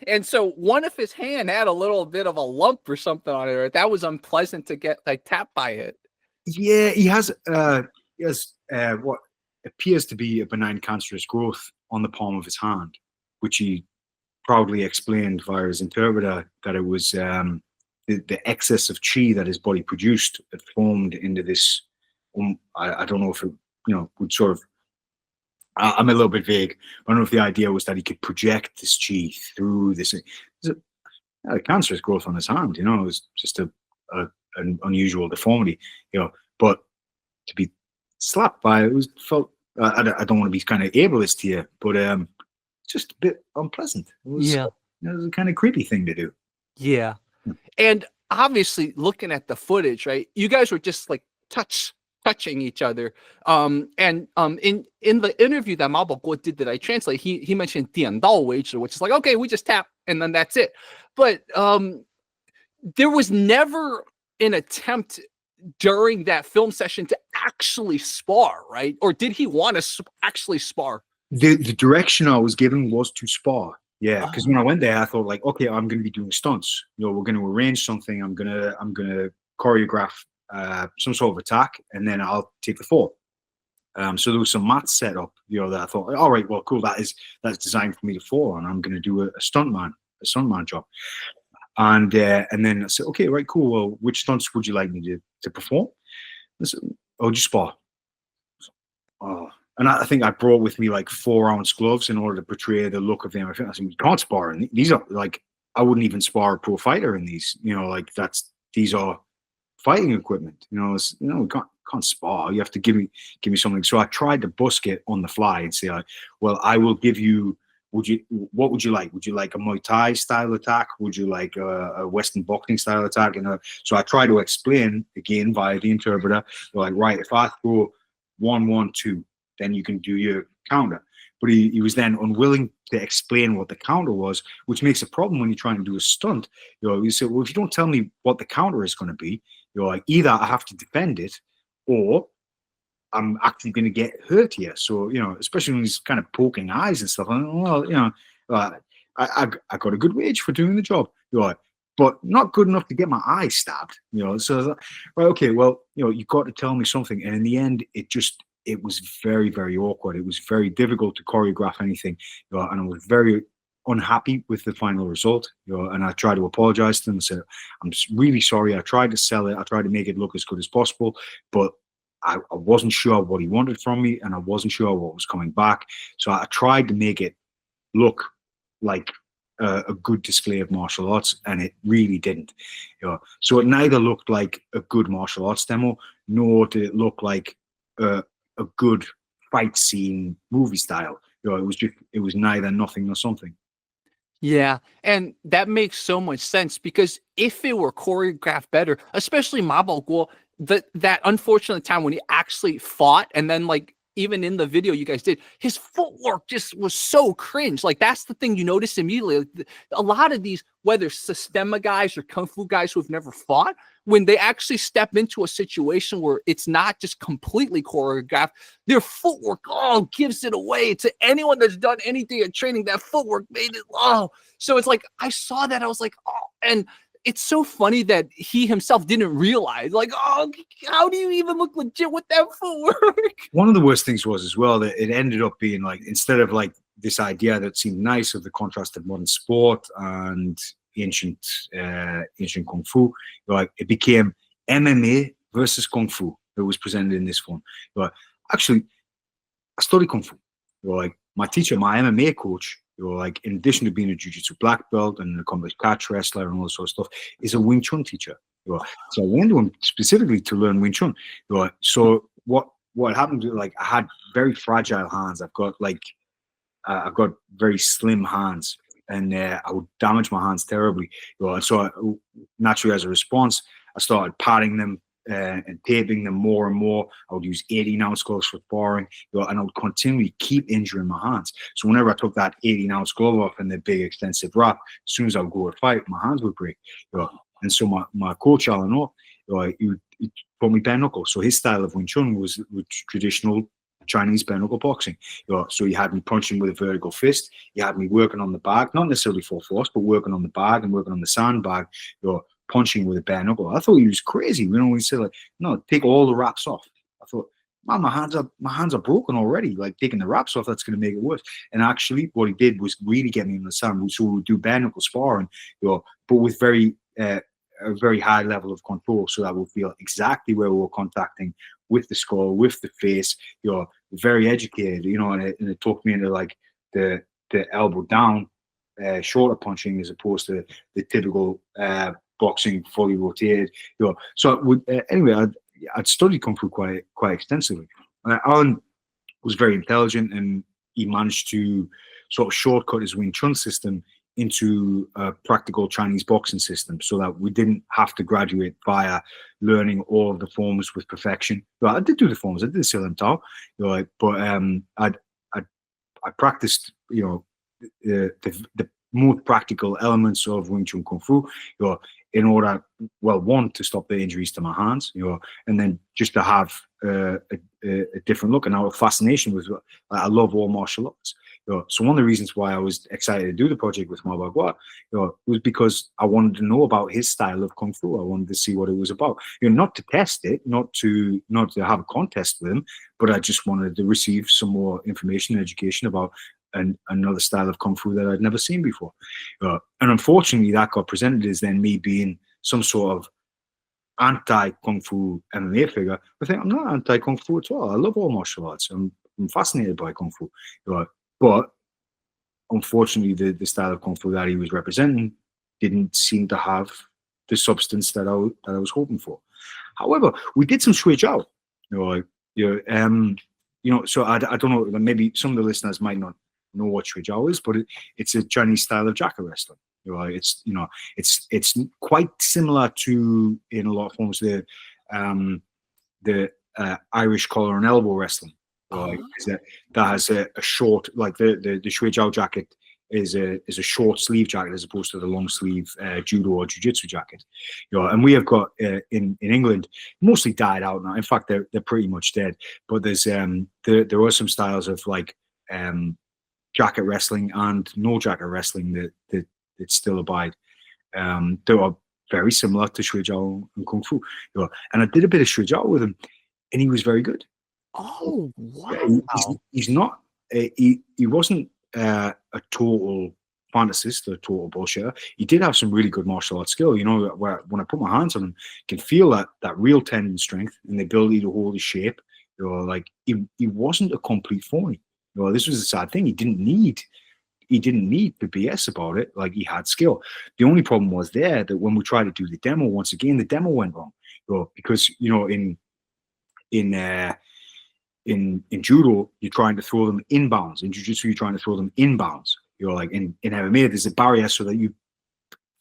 And so one of his hand had a little bit of a lump or something on it. Right? That was unpleasant to get like tapped by it. Yeah, he has what appears to be a benign cancerous growth on the palm of his hand, which he proudly explained via his interpreter that it was the excess of chi that his body produced that formed into this. I don't know if it would sort of. I'm a little bit vague. I don't know if the idea was that he could project this chi through this. A cancerous growth on his hand, it was just an unusual deformity, But to be slapped by it felt. I don't want to be kind of ableist here, but just a bit unpleasant. It was a kind of creepy thing to do. Yeah, and obviously looking at the footage, right? You guys were just like touching each other. In the interview that Ma Baoguo did that I translate, he mentioned Dian Dao Wei, which is like, okay, we just tap and then that's it. But there was never an attempt during that film session to actually spar, right? Or did he want to actually spar? The direction I was given was to spar. Yeah, because when I Oh, went there, I thought like, okay, I'm going to be doing stunts. You know, we're going to arrange something. I'm gonna choreograph some sort of attack, and then I'll take the fall. So there was some mats set up, you know, that I thought, all right, well, cool, that's designed for me to fall on. I'm going to do a stuntman job. And then I said, okay, right, cool. Well, which stunts would you like me to perform? I said, oh, just spar. Oh. And I think I brought with me like 4-ounce gloves in order to portray the look of them. I said, you can't spar. And these are like, I wouldn't even spar a pro fighter in these, you know, like these are fighting equipment. You know, we can't spar. You have to give me something. So I tried to busk it on the fly and say, like, well, I will give you. What would you like? Would you like a Muay Thai style attack? Would you like a Western boxing style attack? And so I try to explain again via the interpreter. They're like, right, if I throw 1-1-2, then you can do your counter. But he was then unwilling to explain what the counter was, which makes a problem when you're trying to do a stunt. You know, you say, well, if you don't tell me what the counter is going to be, you're like, either I have to defend it, or I'm actually going to get hurt here. So, you know, especially when he's kind of poking eyes and stuff. I'm like, well, you know, I got a good wage for doing the job. You're like, but not good enough to get my eye stabbed. You know, so like, right, okay, well, you know, you got to tell me something. And in the end, it was very, very awkward. It was very difficult to choreograph anything, you know, and I was very unhappy with the final result, you know, and I tried to apologize to them and said, I'm really sorry. I tried to sell it. I tried to make it look as good as possible, but I wasn't sure what he wanted from me, and I wasn't sure what was coming back. So I tried to make it look like a good display of martial arts, and it really didn't. You know, so it neither looked like a good martial arts demo, nor did it look like a good fight scene movie style. You know, it was neither nothing nor something. yeah. And that makes so much sense because if it were choreographed better, especially Ma Baoguo, that unfortunate time when he actually fought, and then like even in the video you guys did, his footwork just was so cringe. Like that's the thing you notice immediately. Like, a lot of these, whether Sistema guys or Kung Fu guys who have never fought, when they actually step into a situation where it's not just completely choreographed, their footwork gives it away to anyone that's done anything at training. That footwork made it so it's like I saw that, I was like, oh, and it's so funny that he himself didn't realize, like, oh, how do you even look legit with that footwork? One of the worst things was as well that it ended up being like, instead of like this idea that seemed nice of the contrast of modern sport and ancient kung fu, like it became MMA versus kung fu that was presented in this film. Like, actually, I studied kung fu. Like my teacher, my MMA coach, like in addition to being a jiu-jitsu black belt and an accomplished catch wrestler and all this sort of stuff, is a Wing Chun teacher. So I went to him specifically to learn Wing Chun. So what happened to, like, I had very fragile hands. I've got very slim hands, and I would damage my hands terribly. So naturally, as a response, I started padding them and taping them more and more. I would use 18-ounce gloves for sparring, and I would continually keep injuring my hands. So whenever I took that 18-ounce glove off and the big extensive wrap, as soon as I would go to fight, my hands would break. And so my coach, Alan Orr, he taught me bare knuckle. So his style of Wing Chun was traditional Chinese bare knuckle boxing. So he had me punching with a vertical fist. He had me working on the bag, not necessarily full force, but working on the bag and working on the sandbag. Punching with a bare knuckle. I thought he was crazy. He said, like, no, take all the wraps off. I thought, man, my hands are broken already. Like, taking the wraps off, that's going to make it worse. And actually, what he did was really get me in the sand. So we would do bare knuckle sparring, but with a very high level of control, so that we'll feel exactly where we're contacting with the skull, with the face. Very educated. And it took me into like the elbow down, shorter punching as opposed to the typical boxing fully rotated. So anyway, I'd studied kung fu quite extensively. Alan was very intelligent, and he managed to sort of shortcut his Wing Chun system into a practical Chinese boxing system, so that we didn't have to graduate via learning all of the forms with perfection. I did do the forms. I did the Silam Tao, but I practiced, the most practical elements of Wing Chun Kung Fu, in order, well, one, to stop the injuries to my hands, and then just to have a different look. And our fascination with, I love all martial arts. So one of the reasons why I was excited to do the project with Ma Baoguo, was because I wanted to know about his style of Kung Fu. I wanted to see what it was about. Not to test it, not to have a contest with him, but I just wanted to receive some more information and education about another style of Kung Fu that I'd never seen before. And unfortunately, that got presented as then me being some sort of anti-Kung Fu MMA figure. I think I'm not anti-Kung Fu at all. I love all martial arts. I'm fascinated by Kung Fu. But unfortunately, the style of Kung Fu that he was representing didn't seem to have the substance that I was hoping for. However, we did some switch out. So I don't know, maybe some of the listeners might not know what Shui Jiao is, but it's a Chinese style of jacket wrestling. It's quite similar to, in a lot of forms, the Irish collar and elbow wrestling. That has a short, like the Shui Jiao jacket is a short sleeve jacket as opposed to the long sleeve judo or jiu-jitsu jacket. And we have got in England, mostly died out now. In fact, they're pretty much dead. But there are some styles of like jacket wrestling and no jacket wrestling that still abide. They are very similar to Shui Jiao and Kung Fu. And I did a bit of Shui Jiao with him, and he was very good. Oh, wow! He's not. He wasn't a total fantasist, a total bullshitter. He did have some really good martial arts skill. Where when I put my hands on him, you can feel that real tendon strength and the ability to hold his shape. Like he wasn't a complete phony. This was a sad thing. He didn't need to BS about it. Like, he had skill. The only problem was that when we tried to do the demo once again, the demo went wrong. Because in judo, you're trying to throw them inbounds. In jiu-jitsu, you're trying to throw them inbounds. Like in MMA, there's a barrier so that you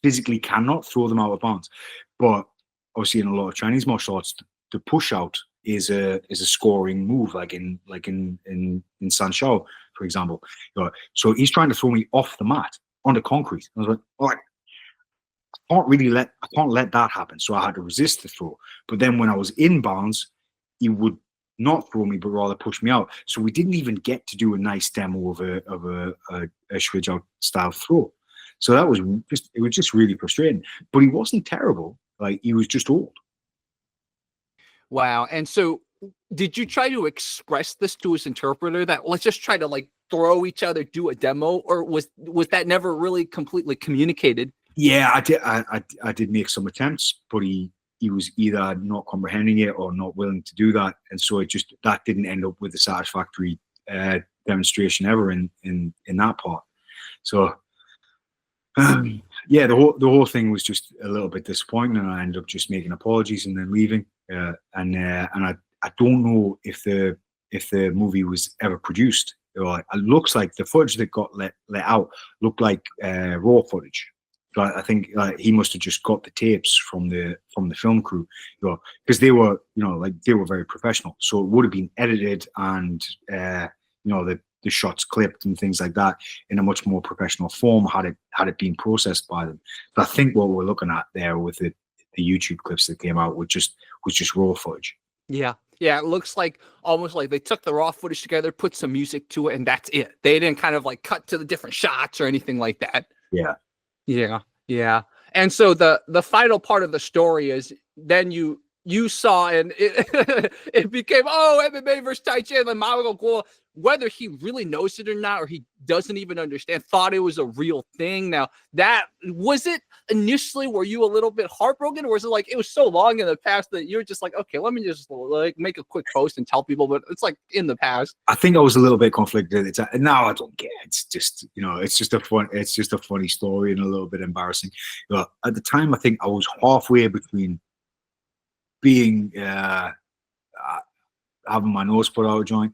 physically cannot throw them out of bounds. But obviously, in a lot of Chinese martial arts, the push out is a scoring move, like in Sanshao, for example. So he's trying to throw me off the mat onto concrete. I was like, all right, I can't let that happen. So I had to resist the throw. But then when I was inbounds, he would not throw me, but rather push me out. So we didn't even get to do a nice demo of a Shui Jiao style throw. So it was just really frustrating. But he wasn't terrible. Like, he was just old. Wow. And so did you try to express this to his interpreter, that let's just try to like throw each other, do a demo, or was that never really completely communicated? Yeah, I did make some attempts, but he was either not comprehending it or not willing to do that, and so that didn't end up with a satisfactory demonstration ever in that part. So yeah, the whole thing was just a little bit disappointing, and I ended up just making apologies and then leaving. And I don't know if the movie was ever produced. It looks like the footage that got let out looked like raw footage. So I think he must have just got the tapes from the film crew, because they were very professional. So it would have been edited and the shots clipped and things like that in a much more professional form had it been processed by them. But I think what we're looking at there with the YouTube clips that came out was just raw footage. Yeah. It looks like almost like they took the raw footage together, put some music to it, and that's it. They didn't kind of like cut to the different shots or anything like that. Yeah. And so the final part of the story is then you saw, and it became, MMA versus Tai Chi, and then Ma Baoguo, whether he really knows it or not, or he doesn't even understand, thought it was a real thing. Now, that was it initially, were you a little bit heartbroken, or was it like it was so long in the past that you were just like, okay, let me just like make a quick post and tell people, but it's like in the past? I think I was a little bit conflicted. Now I don't care. It's just it's just a funny story and a little bit embarrassing. At the time, I think I was halfway between being having my nose put out of joint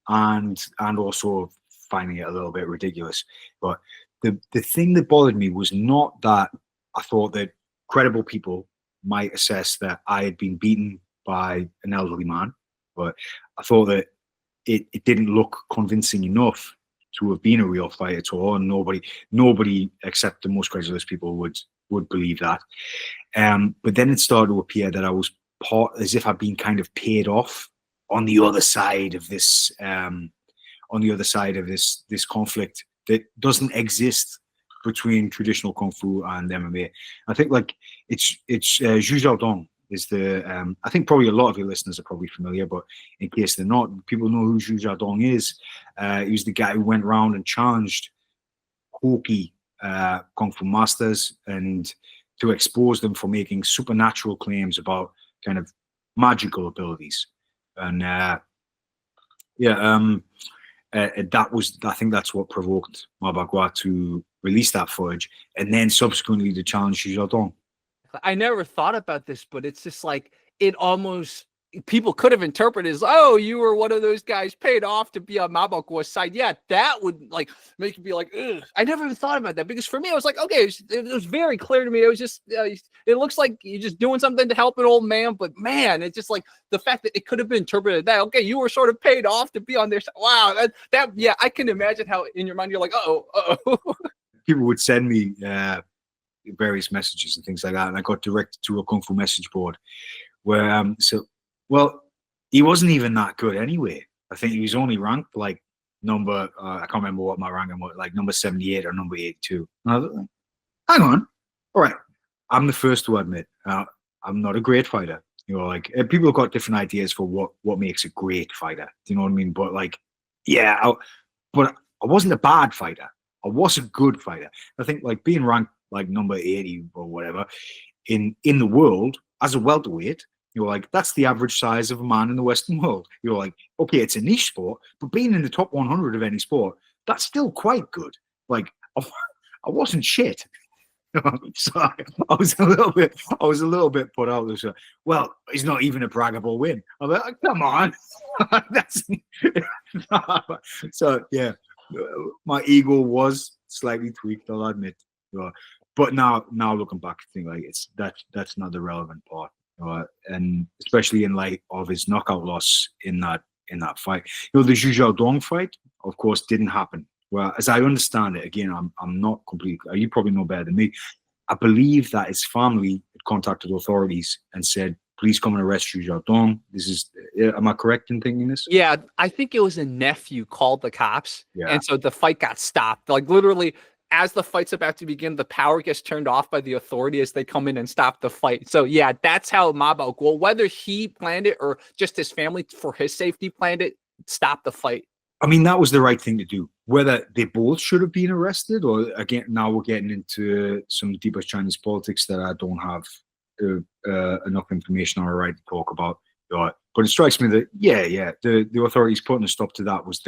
and also finding it a little bit ridiculous. But the thing that bothered me was not that I thought that credible people might assess that I had been beaten by an elderly man, but I thought that it didn't look convincing enough to have been a real fight at all. And nobody except the most credulous people would believe that. But then it started to appear that I was as if I'd been kind of paid off on the other side of this this conflict that doesn't exist between traditional kung fu and MMA. I think like it's Zhu Xiaodong is the I think probably a lot of your listeners are probably familiar, but in case they're not, people know who Zhu Xiaodong is. He was the guy who went around and challenged hokey kung fu masters and to expose them for making supernatural claims about kind of magical abilities. And that was, I think that's what provoked Ma Baoguo to release that footage and then subsequently to challenge Zhu Xiaodong. I never thought about this, but it's just like it almost people could have interpreted as, oh, you were one of those guys paid off to be on Ma Baoguo's side. Yeah, that would like make you be like, ugh. I never even thought about that because for me, I was like, okay, it was very clear to me. It was just, it looks like you're just doing something to help an old man, but man, it's just like the fact that it could have been interpreted that, okay, you were sort of paid off to be on their side. Wow, that yeah, I can imagine how in your mind you're like, uh-oh. People would send me various messages and things like that, and I got directed to a kung fu message board where well, he wasn't even that good anyway. I think he was only ranked like number I can't remember what my ranking was, like number 78 or number 82. And I was like, hang on, all right, I'm the first to admit I'm not a great fighter. You know, like people have got different ideas for what makes a great fighter. Do you know what I mean? But like, yeah, but I wasn't a bad fighter. I was a good fighter. I think like being ranked like number 80 or whatever in the world as a welterweight, you're like, that's the average size of a man in the Western world. You're like, okay, it's a niche sport, but being in the top 100 of any sport, that's still quite good. Like, I wasn't shit. So I was a little bit put out there. Well, it's not even a braggable win. I'm like, come on. So yeah, my ego was slightly tweaked, I'll admit. But now looking back, I think like that's not the relevant part. And especially in light of his knockout loss in that fight. You know, the Zhu Xiaodong fight, of course, didn't happen. Well, as I understand it, again, I'm not completely, you probably know better than me. I believe that his family had contacted authorities and said, please come and arrest Zhu Xiaodong. This is, am I correct in thinking this? Yeah, I think it was a nephew called the cops. Yeah. And so the fight got stopped. Like literally, as the fight's about to begin, the power gets turned off by the authority as they come in and stop the fight. So yeah, that's how Ma Baoguo, whether he planned it or just his family for his safety planned it, stop the fight. I mean, that was the right thing to do. Whether they both should have been arrested, or again, now we're getting into some deeper Chinese politics that I don't have enough information or right to talk about. But it strikes me that the authorities putting a stop to that was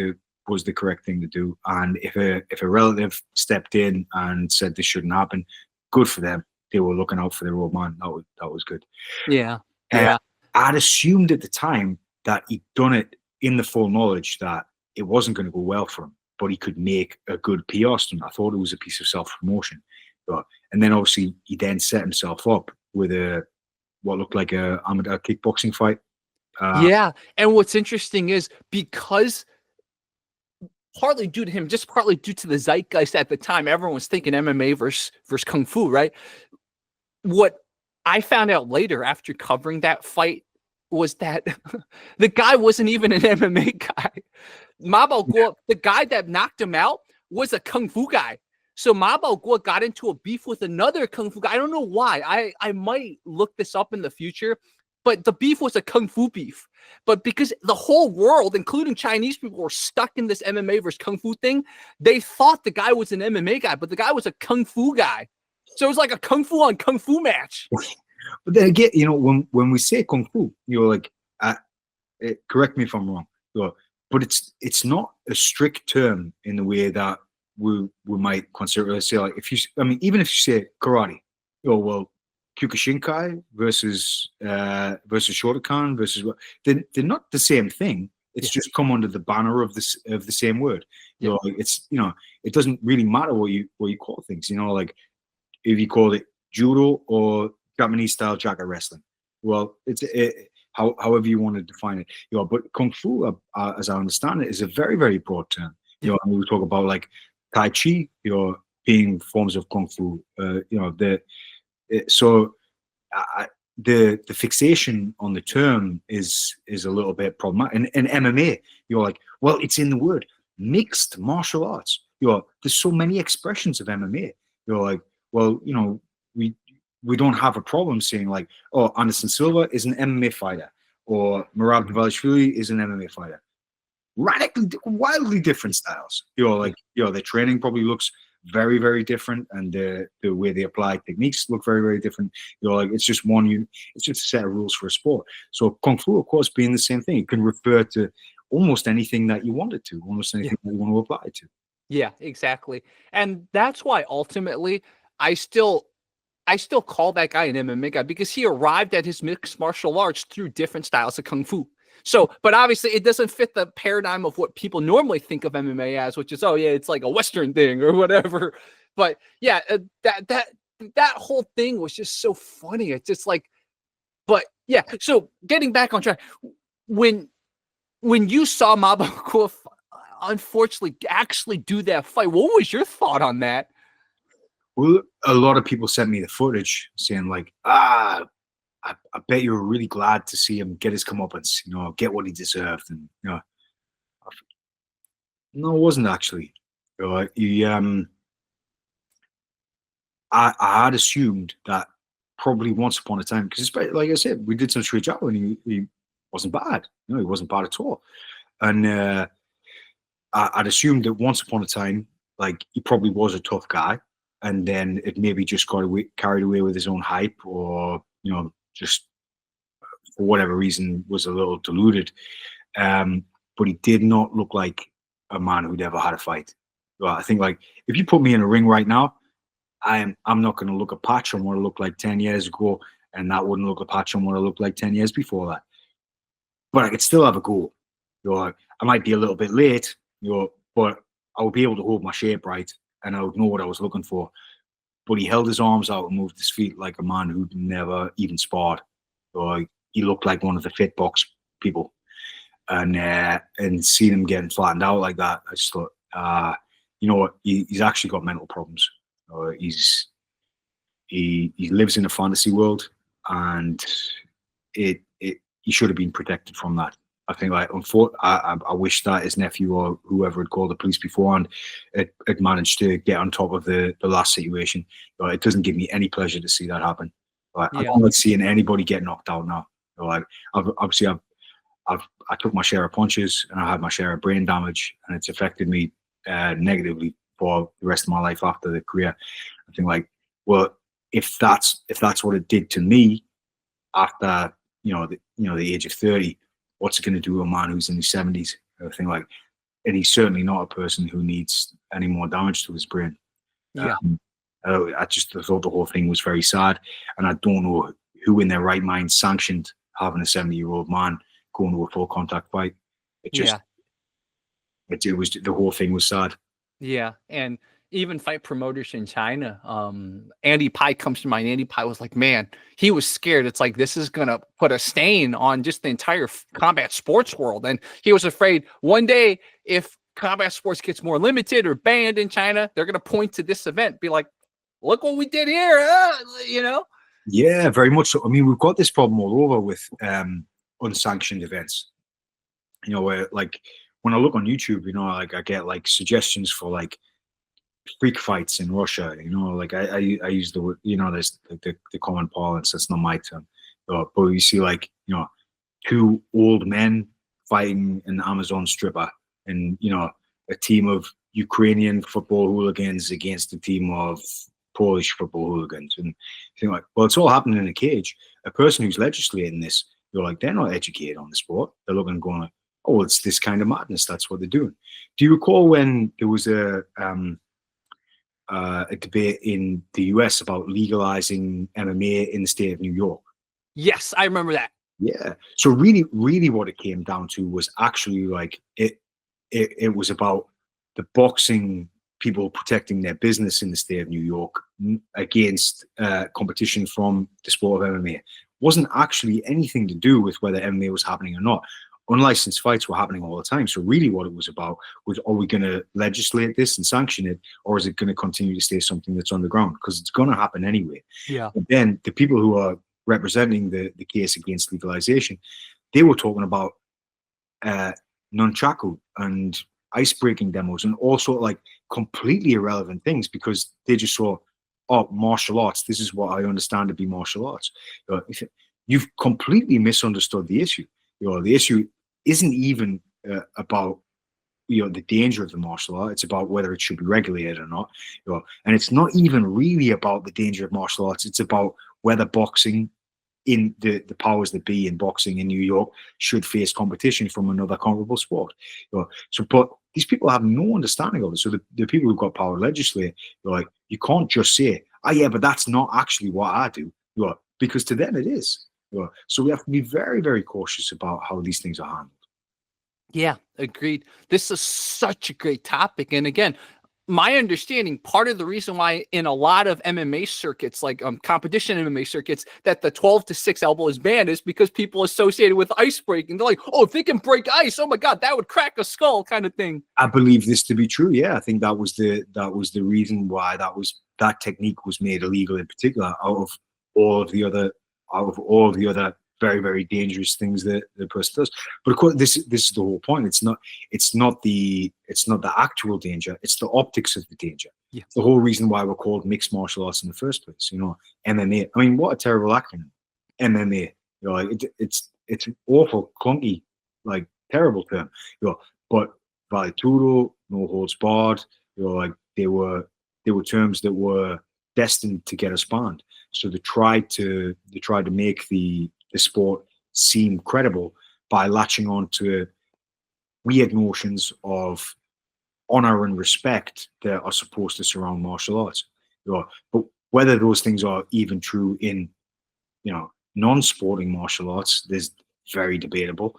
the correct thing to do. And if a relative stepped in and said this shouldn't happen, good for them. They were looking out for their old man. That was good. Yeah. I'd assumed at the time that he'd done it in the full knowledge that it wasn't going to go well for him, but he could make a good PR stunt. I thought it was a piece of self-promotion. And then obviously he then set himself up with what looked like a amateur kickboxing fight. Yeah. And what's interesting is because partly due to him, just partly due to the zeitgeist at the time, everyone was thinking MMA versus Kung Fu, right? What I found out later after covering that fight was that the guy wasn't even an MMA guy. Ma Baoguo, the guy that knocked him out, was a Kung Fu guy. So Ma Baoguo got into a beef with another Kung Fu guy. I don't know why. I might look this up in the future, but the beef was a Kung Fu beef. But because the whole world, including Chinese people, were stuck in this MMA versus Kung Fu thing, they thought the guy was an MMA guy, but the guy was a Kung Fu guy. So it was like a Kung Fu on Kung Fu match. But then again, you know, when we say Kung Fu, you're like, correct me if I'm wrong, but it's not a strict term in the way that we might consider. Say like even if you say karate, well, Kyokushinkai versus Shotokan versus what, they're not the same thing. It's just come under the banner of the same word. You know, it's, you know, it doesn't really matter what you call things. You know, like if you call it judo or Japanese style jacket wrestling. Well, however you want to define it. You know, but Kung Fu, as I understand it, is a very, very broad term. And we talk about like Tai Chi, being forms of Kung Fu. So the fixation on the term is a little bit problematic. And MMA, you're like, well, it's in the word mixed martial arts. There's so many expressions of MMA. You're like, well, we don't have a problem saying like, oh, Anderson Silva is an MMA fighter, or Merab Dvalishvili is an MMA fighter. Wildly different styles. Their training probably looks very, very different, and the way they apply techniques look very, very different. It's just it's just a set of rules for a sport. So Kung Fu, of course, being the same thing, it can refer to almost anything that you want it to, almost anything that you want to apply it to. Yeah, exactly. And that's why ultimately I still call that guy an MMA guy, because he arrived at his mixed martial arts through different styles of Kung Fu. So, but obviously it doesn't fit the paradigm of what people normally think of MMA as, which is, oh yeah, it's like a Western thing or whatever. But yeah, that whole thing was just so funny. It's just like, but yeah. So getting back on track, when you saw Ma Baoguo unfortunately actually do that fight, what was your thought on that? Well, a lot of people sent me the footage saying like, I bet you were really glad to see him get his comeuppance, get what he deserved. And, no, it wasn't actually. I had assumed that probably once upon a time, because like I said, we did some straight job and he wasn't bad. He wasn't bad at all. And I'd assumed that once upon a time, like he probably was a tough guy, and then it maybe just got carried away with his own hype, or just for whatever reason was a little diluted. But he did not look like a man who'd ever had a fight. Well, I think like if you put me in a ring right now, I'm not going to look a patch on what I looked like 10 years ago, and that wouldn't look a patch on what I looked like 10 years before that. But I could still have a go. I might be a little bit late, but I would be able to hold my shape right, and I would know what I was looking for. But he held his arms out and moved his feet like a man who'd never even sparred. He looked like one of the fit box people. And seeing him getting flattened out like that, I just thought, he's actually got mental problems. He lives in a fantasy world, and he should have been protected from that. I think I wish that his nephew or whoever had called the police beforehand had managed to get on top of the last situation. But it doesn't give me any pleasure to see that happen. I don't like seeing anybody get knocked out now. I took my share of punches, and I had my share of brain damage, and it's affected me negatively for the rest of my life after the career. I think like, well, if that's what it did to me after the age of 30, what's it going to do to a man who's in his 70s? I think like, and he's certainly not a person who needs any more damage to his brain. Yeah. I just thought the whole thing was very sad, and I don't know who in their right mind sanctioned having a 70-year-old man going to a full contact fight. The whole thing was sad. Yeah, and even fight promoters in China, Andy Pai comes to mind. Andy Pai was like, man, he was scared. It's like, this is going to put a stain on just the entire combat sports world. And he was afraid one day, if combat sports gets more limited or banned in China, they're going to point to this event, be like, look what we did here, Yeah, very much so. I mean, we've got this problem all over with unsanctioned events. Where like when I look on YouTube, like I get like suggestions for like freak fights in Russia. Like I use the word, there's the common parlance. That's not my term, but you see like two old men fighting an Amazon stripper, and a team of Ukrainian football hooligans against a team of Polish football hooligans, and you think like, well, it's all happening in a cage. A person who's legislating this, they're not educated on the sport. They're looking and going like, oh, it's this kind of madness. That's what they're doing. Do you recall when there was a debate in the US about legalizing MMA in the state of New York? Yes, I remember that. Yeah. So really, really what it came down to was actually like it was about the boxing people protecting their business in the state of New York against competition from the sport of MMA. It wasn't actually anything to do with whether MMA was happening or not. unlicensed fights were happening all the time. So really what it was about was, are we going to legislate this and sanction it, or is it going to continue to stay something that's underground? Because it's going to happen anyway. Yeah. But then the people who are representing the case against legalization, they were talking about nunchaku and ice breaking demos and all sort of like completely irrelevant things, because they just saw, oh, martial arts, this is what I understand to be martial arts. You've completely misunderstood the issue. The issue isn't even about the danger of the martial art. It's about whether it should be regulated or not. And it's not even really about the danger of martial arts. It's about whether boxing, in the powers that be in boxing in New York, should face competition from another comparable sport. But these people have no understanding of it. So the people who've got power to legislate, like, you can't just say, oh yeah, but that's not actually what I do. Because to them it is. So we have to be very, very cautious about how these things are handled. Yeah, agreed. This is such a great topic. And again, my understanding, part of the reason why in a lot of MMA circuits, like competition MMA circuits, that the 12-6 elbow is banned is because people associated with ice breaking. They're like, oh, if they can break ice, oh my God, that would crack a skull kind of thing. I believe this to be true. Yeah, I think that was the reason why that technique was made illegal in particular, out of all of the other very, very dangerous things that the person does. But of course, this is the whole point. It's not the actual danger. It's the optics of the danger. Yeah. It's the whole reason why we're called mixed martial arts in the first place. MMA. I mean, what a terrible acronym. MMA. It's awful, clunky, like terrible term. But Vale Tudo, no holds barred. Like they were terms that were destined to get us banned. So they tried to make the sport seem credible by latching on to weird notions of honor and respect that are supposed to surround martial arts. But whether those things are even true in non-sporting martial arts, there's very debatable.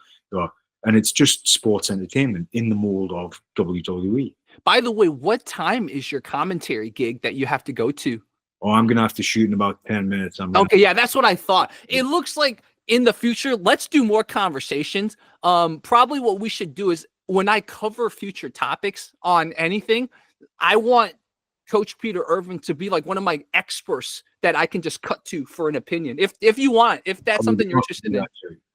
And it's just sports entertainment in the mold of WWE. By the way, what time is your commentary gig that you have to go to? Oh, I'm going to have to shoot in about 10 minutes. Okay, yeah, that's what I thought. It looks like in the future, let's do more conversations. Probably what we should do is when I cover future topics on anything, I want Coach Peter Irving to be like one of my experts that I can just cut to for an opinion. If you want, if that's something you're interested in. I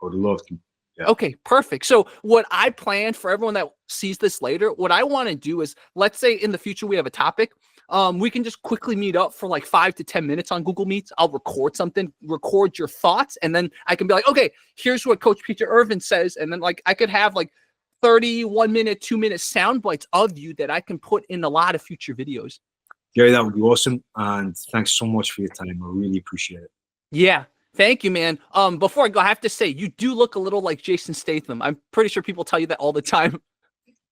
would love to. Yeah. Okay, perfect. So what I plan for everyone that sees this later, what I want to do is, let's say in the future we have a topic. We can just quickly meet up for like 5 to 10 minutes on Google Meets. I'll record something, record your thoughts, and then I can be like, okay, here's what Coach Peter Irving says. And then like I could have like 31-minute, 2-minute sound bites of you that I can put in a lot of future videos. Gary, that would be awesome. And thanks so much for your time. I really appreciate it. Yeah. Thank you, man. Before I go, I have to say, you do look a little like Jason Statham. I'm pretty sure people tell you that all the time.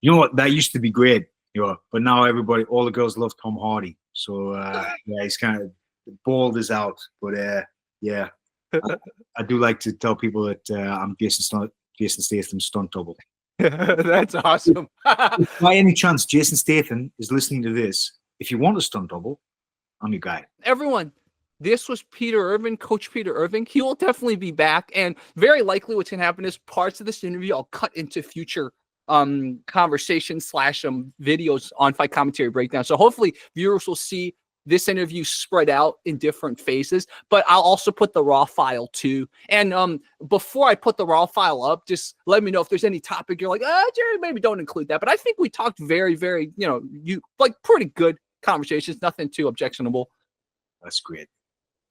You know what? That used to be great. But now all the girls love Tom Hardy. So yeah, he's kind of bald is out. But yeah, I do like to tell people that I'm Jason Statham's stunt double. That's awesome. If by any chance Jason Statham is listening to this, if you want a stunt double, I'm your guy. Everyone, this was Peter Irving, Coach Peter Irving. He will definitely be back, and very likely what's going to happen is parts of this interview I'll cut into future conversations / videos on Fight Commentary Breakdown. So hopefully viewers will see this interview spread out in different phases, but I'll also put the raw file too. And before I put the raw file up, just let me know if there's any topic you're like, Jerry, maybe don't include that. But I think we talked very, very, pretty good conversations, nothing too objectionable. That's great.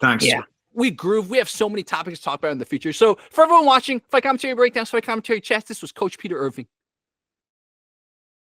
Thanks. Yeah. We groove. We have so many topics to talk about in the future. So for everyone watching Fight Commentary Breakdowns, Fight Commentary Chats, this was Coach Peter Irving.